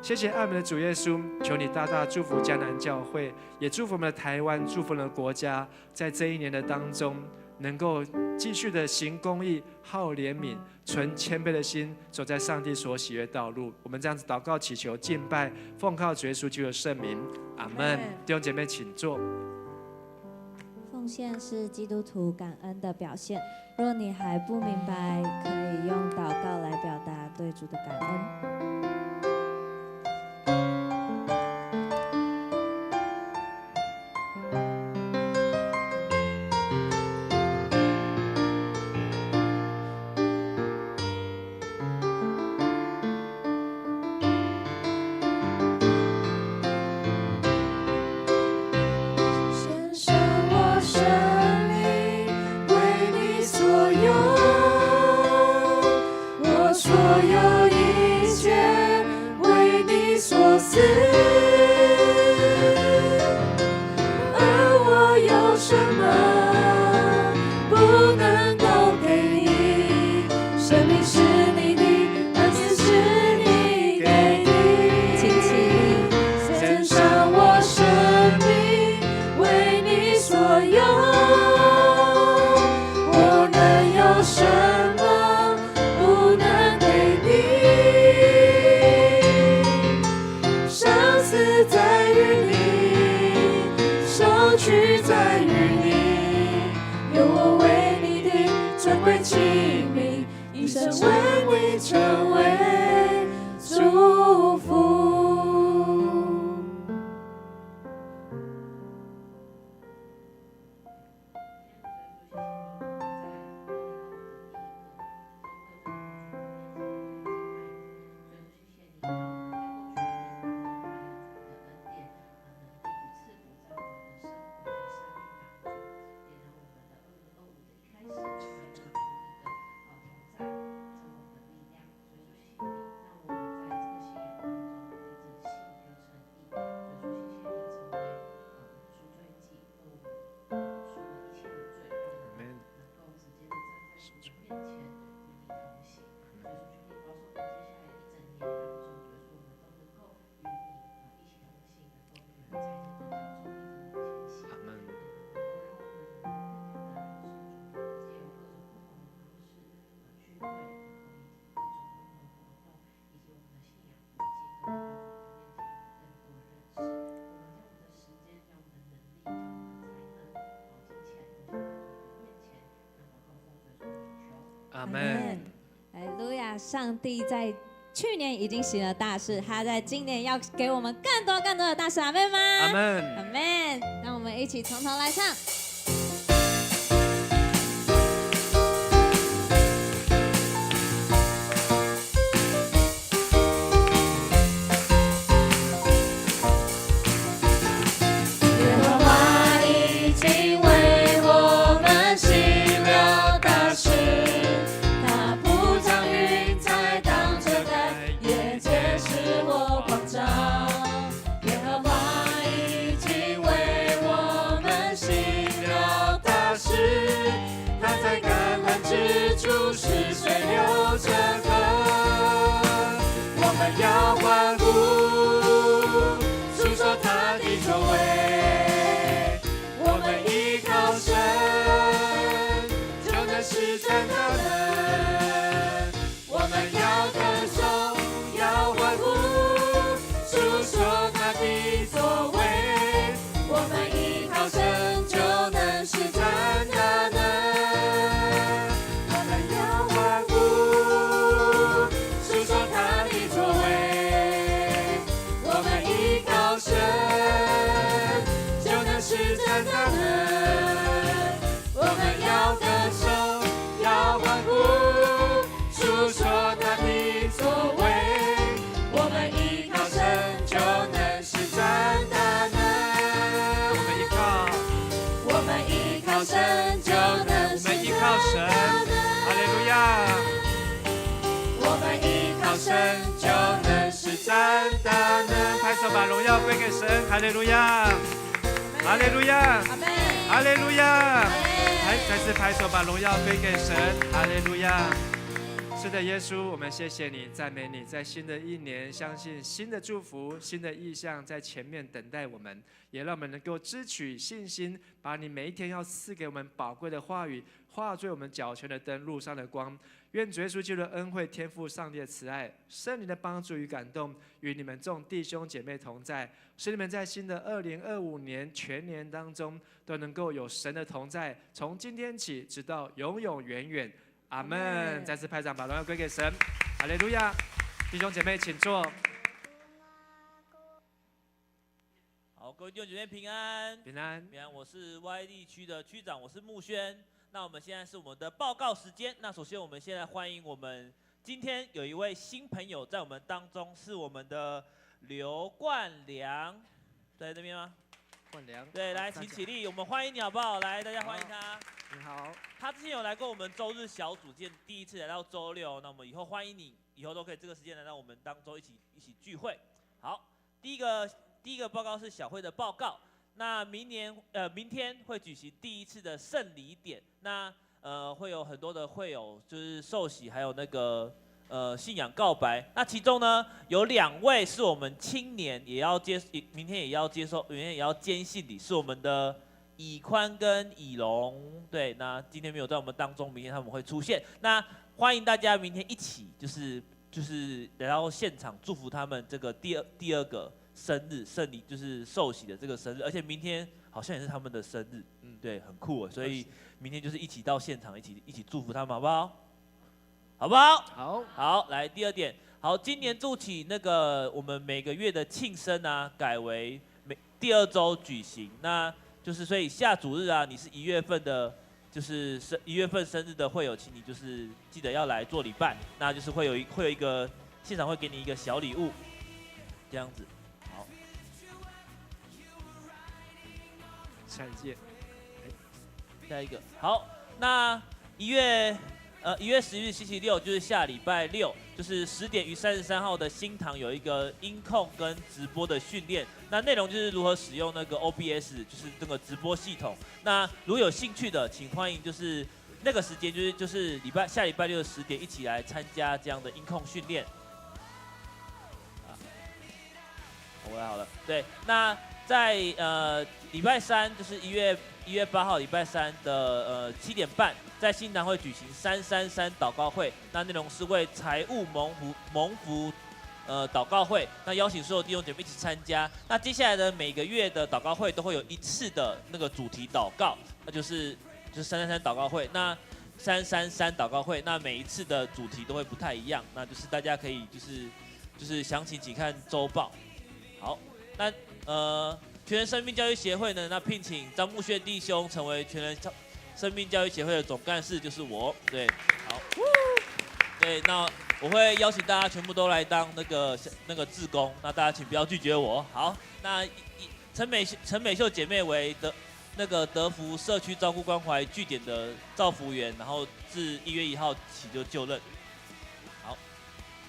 谢谢爱我们的主耶稣，求你大大祝福迦南教会，也祝福我们的台湾，祝福我们的国家，在这一年的当中，能够继续的行公义，好怜悯，存谦卑的心，走在上帝所喜悦道路。我们这样子祷告祈求敬拜，奉靠主耶稣基督的圣名，阿们。弟兄姐妹请坐。奉献是基督徒感恩的表现，若你还不明白，可以用祷告来表达对主的感恩。阿们。哈利路亚！上帝在去年已经行了大事，他在今年要给我们更多更多的大事。阿们吗？阿们。阿们。让我们一起从头来唱。耶和华已经为我们行手，把荣耀归给神。哈利路亚，哈利路亚，哈利路亚！再次拍手，把荣耀归给神。哈利路亚！是的，耶稣，我们谢谢你，赞美你，在新的一年，相信新的祝福、新的意象在前面等待我们，也让我们能够支取信心，把你每一天要赐给我们宝贵的话语，化作我们脚前的灯，路上的光。愿主耶稣基督的恩惠、天父上帝的慈爱、圣灵的帮助与感动，与你们众弟兄姐妹同在，使你们在新的2025年全年当中，都能够有神的同在，从今天起直到永永远远。阿们！再次拍掌，把荣耀归给神。哈利路亚！弟兄姐妹，请坐。好，各位弟兄姐妹平安，平安。平安。我是 Y 地区的区长，我是木轩。那我们现在是我们的报告时间。那首先，我们现在欢迎我们今天有一位新朋友在我们当中，是我们的刘冠良，在这边吗？冠良。对，来，请起立，我们欢迎你好不好？来，大家欢迎他。你好。他之前有来过我们周日小组，今天第一次来到周六，那我们以后欢迎你，以后都可以这个时间来到我们当中一起聚会。好，第一个报告是小会的报告。那明天会举行第一次的圣礼典，那会有很多的会友就是受洗，还有那个信仰告白。那其中呢有2位是我们青年，明天也要坚信礼，是我们的以宽跟以龙。对，那今天没有在我们当中，明天他们会出现。那欢迎大家明天一起就是来到现场祝福他们这个第二个生日圣礼，就是受洗的这个生日，而且明天好像也是他们的生日，对，很酷哦。所以明天就是一起到现场，一起祝福他们，好不好？好不好？好。好，来第2点，好，今年度起那个我们每个月的庆生啊，改为第2周举行，那就是所以下主日啊，你是1月份的，就是1月份生日的会友，请你就是记得要来做礼拜，那就是会有一个现场会给你一个小礼物，这样子。下一届，下一个好，那1月11日星期六就是下礼拜六，就是10点于33号的新堂有一个音控跟直播的训练，那内容就是如何使用那个 OBS， 就是这个直播系统。那如果有兴趣的，请欢迎就是那个时间就是下礼拜六的10点一起来参加这样的音控训练。我来好了，对，那在礼拜3就是1月8号礼拜3的7点半，在新堂会举行333祷告会，那内容是为财务蒙福祷告会，那邀请所有弟兄姐妹一起参加。那接下来的每个月的祷告会都会有1次的那个主题祷告，那就是333祷告会，那333祷告会，那每一次的主题都会不太一样，那就是大家可以就是详情请看周报。好，那全人生命教育协会呢，那聘请张木轩弟兄成为全人生命教育协会的总干事，就是我。对，好，对，那我会邀请大家全部都来当那个志工，那大家请不要拒绝我。好，那陈美秀姐妹为德福社区照顾关怀据点的照服员，然后自1月1号起就任。好，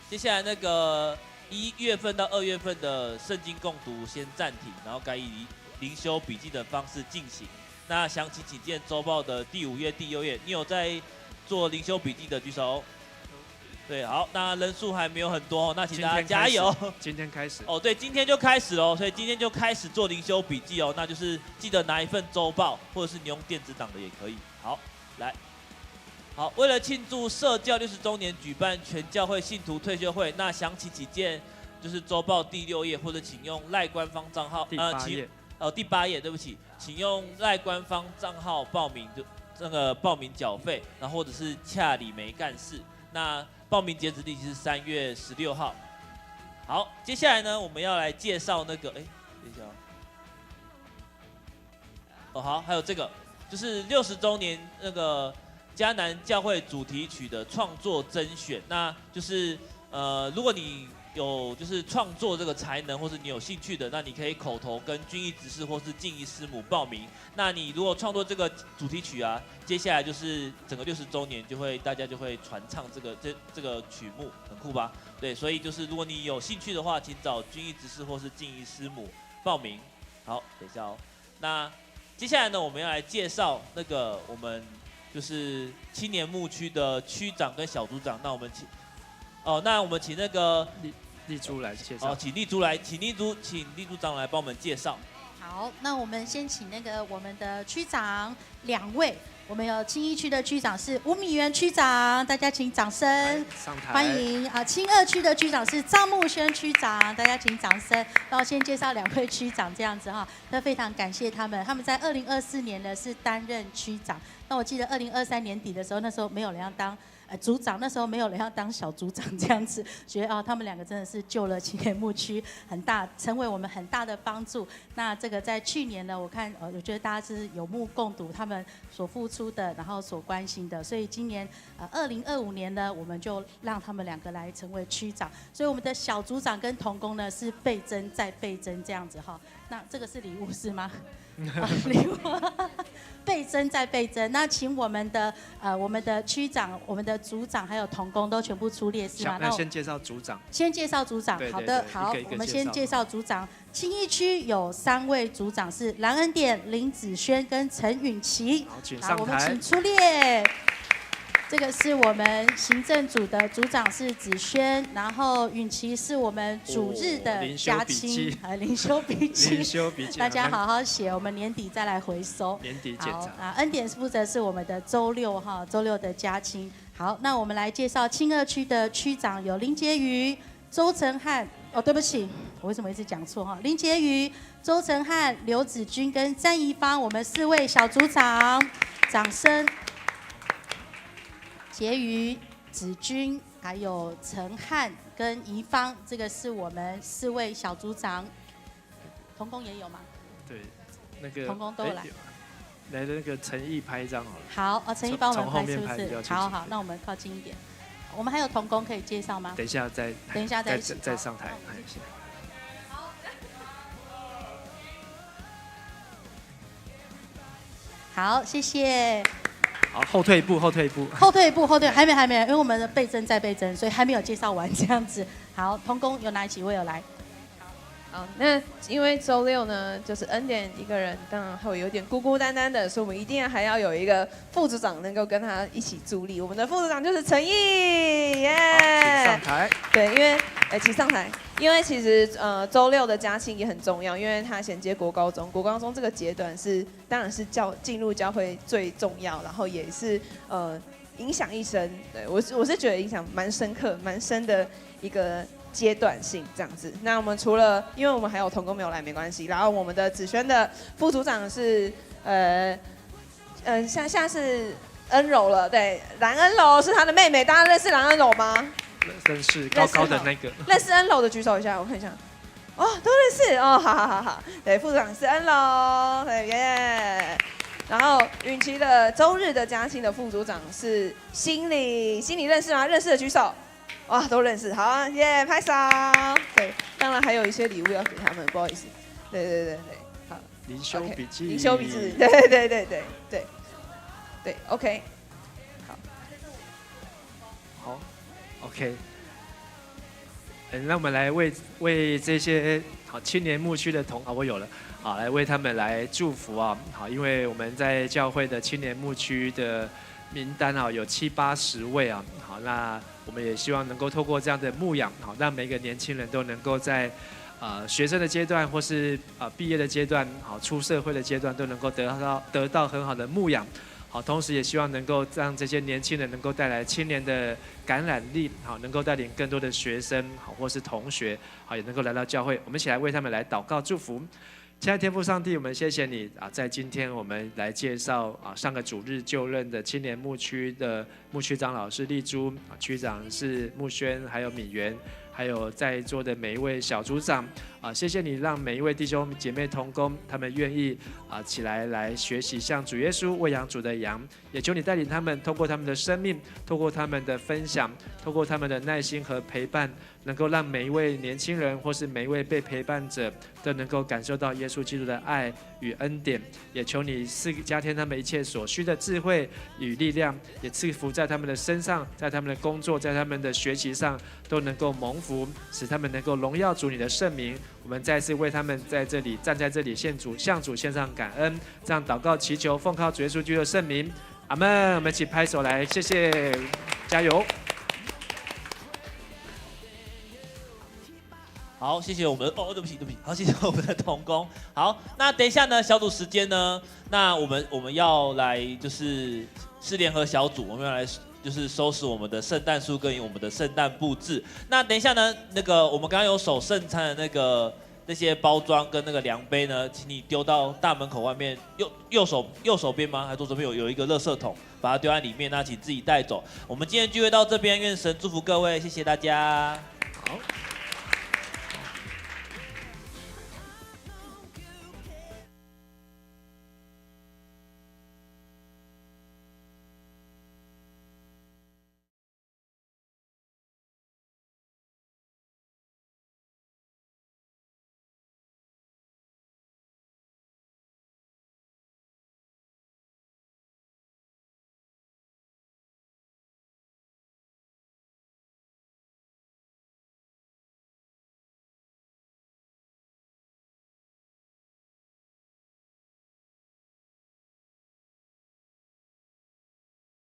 接下来那个1月份到2月份的圣经共读先暂停，然后改以灵修笔记的方式进行。那详情请见周报的第5页、第6页。你有在做灵修笔记的举手。对，好，那人数还没有很多，那请大家加油。今天开始。哦，对，今天就开始喽，所以今天就开始做灵修笔记哦。那就是记得拿一份周报，或者是你用电子档的也可以。好，来。好，为了庆祝社教60周年，举办全教会信徒退休会。那详情请见就是周报第6页，或者请用赖官方账号。第8页。第8页，对不起，请用赖官方账号报名报名缴费，然后或者是洽李梅干事。那报名截止日期是3月16号。好，接下来呢，我们要来介绍那个，等一下哦，好，还有这个就是60周年那个迦南教会主题曲的创作甄选，那就是如果你有就是创作这个才能，或是你有兴趣的，那你可以口头跟军医执事或是敬医师母报名。那你如果创作这个主题曲啊，接下来就是整个60周年大家就会传唱这个曲目，很酷吧？对，所以就是如果你有兴趣的话，请找军医执事或是敬医师母报名。好，等一下哦。那接下来呢，我们要来介绍那个我们就是青年牧区的区长跟小组长。那我们请那个丽珠来介绍。请丽珠长来帮我们介绍。好，那我们先请那个我们的区长2位，我们有青1区的区长是吴米元区长，大家请掌声上台欢迎啊！青2区的区长是张木轩区长，大家请掌声。那我先介绍2位区长这样子哈，那非常感谢他们在2024年呢是担任区长。那我记得2023年底的时候，那时候没有人要当组长，那时候没有人要当小组长这样子，觉得他们2个真的是救了青年牧区很大，成为我们很大的帮助。那这个在去年呢，我看我觉得大家是有目共睹，他们所付出的，然后所关心的，所以今年2025年呢，我们就让他们2个来成为区长。所以我们的小组长跟同工呢是倍增再倍增这样子哈。那这个是礼物是吗？礼物倍增再倍增。那请我们的区长、我们的组长还有同工都全部出列是吗？那先介绍组长。先介绍组长。对好的，对好，一个我们先介绍组长。青1区有3位组长是蓝恩典、林子轩跟陈允琪。好，请上台。我们请出列。这个是我们行政组的组长是子轩，然后允琪是我们主日的家亲，灵修笔记，灵修笔记，大家好好写，我们年底再来回收。年底检查。啊，恩典负责是我们的周六的家亲。好，那我们来介绍青2区的区长有林婕妤、周成汉。哦，对不起，我为什么一直讲错哈？林婕妤、周成汉、刘子君跟詹怡芳，我们4位小组长，掌声。婕妤、子君，还有陈汉跟怡芳，这个是我们4位小组长。同工也有吗？对，那个同工都有来。来的那个陈毅拍一张好了。好，陈毅帮我们拍是不是？好，那我们靠近一点。我们还有同工可以介绍吗？等一下再上台。好，谢谢。好，后退一步，还没，因为我们的倍增再倍增，所以还没有介绍完这样子。好，同工有哪几位有来？好，那因为周六呢，就是恩典一个人，当然会有点孤孤单单的，所以我们一定还要有一个副组长能够跟他一起助力。我们的副组长就是陈毅，耶！请上台。对，因为请上台，因为其实周六的家庆也很重要，因为它衔接国高中，国高中这个阶段当然是进入教会最重要，然后也是影响一生。对我是觉得影响蛮深刻、蛮深的一个阶段性这样子。那我们除了，因为我们还有同工没有来没关系，然后我们的子轩的副组长是现在是恩柔了，对，蓝恩柔是他的妹妹，大家认识蓝恩柔吗？认识，高高的那个。认识恩柔的举手一下，我看一下。哦，都认识哦，好。对，副组长是恩柔，对耶。然后允琪的周日的家庆的副组长是心理认识吗？认识的举手。哇，都认识，好啊，耶，拍手。对，当然还有一些礼物要给他们，不好意思。对，好。灵修笔记。灵修笔记，对 ，OK。好 ，OK。那我们来为这些青年牧区的我有了，好，来为他们来祝福啊，好，因为我们在教会的青年牧区的名单有70、80位啊，好，那我们也希望能够透过这样的牧养，好，让每个年轻人都能够在学生的阶段或是毕业的阶段，好，出社会的阶段都能够得到很好的牧养。好，同时也希望能够让这些年轻人能够带来青年的感染力，好，能够带领更多的学生，好，或是同学，好，也能够来到教会。我们一起来为他们来祷告祝福。亲爱的天父上帝，我们谢谢你在今天我们来介绍上个主日就任的青年牧区的牧区长老是丽珠，区长是木轩，还有米元，还有在座的每一位小组长，谢谢你让每一位弟兄姐妹同工，他们愿意起来学习像主耶稣喂养主的羊，也求你带领他们，透过他们的生命，透过他们的分享，透过他们的耐心和陪伴，能够让每一位年轻人或是每一位被陪伴者都能够感受到耶稣基督的爱与恩典。也求你加添他们一切所需的智慧与力量，也赐福在他们的身上，在他们的工作，在他们的学习上都能够蒙福，使他们能够荣耀主你的圣名。我们再次为他们在这里站在这里向主献上感恩，这样祷告祈求，奉靠主耶稣基督的圣名，阿们。我们一起拍手来，谢谢，加油。好，谢谢我们对不起，好，谢谢我们的同工。好，那等一下呢，小组时间呢，那我们要来就是联合小组，我们要来就是收拾我们的圣诞树跟我们的圣诞布置。那等一下呢，我们刚刚有守圣餐的那些包装跟那个量杯呢，请你丢到大门口外面右手边吗？还是左手边有一个垃圾桶，把它丢在里面，那请自己带走。我们今天聚会到这边，愿神祝福各位，谢谢大家。好。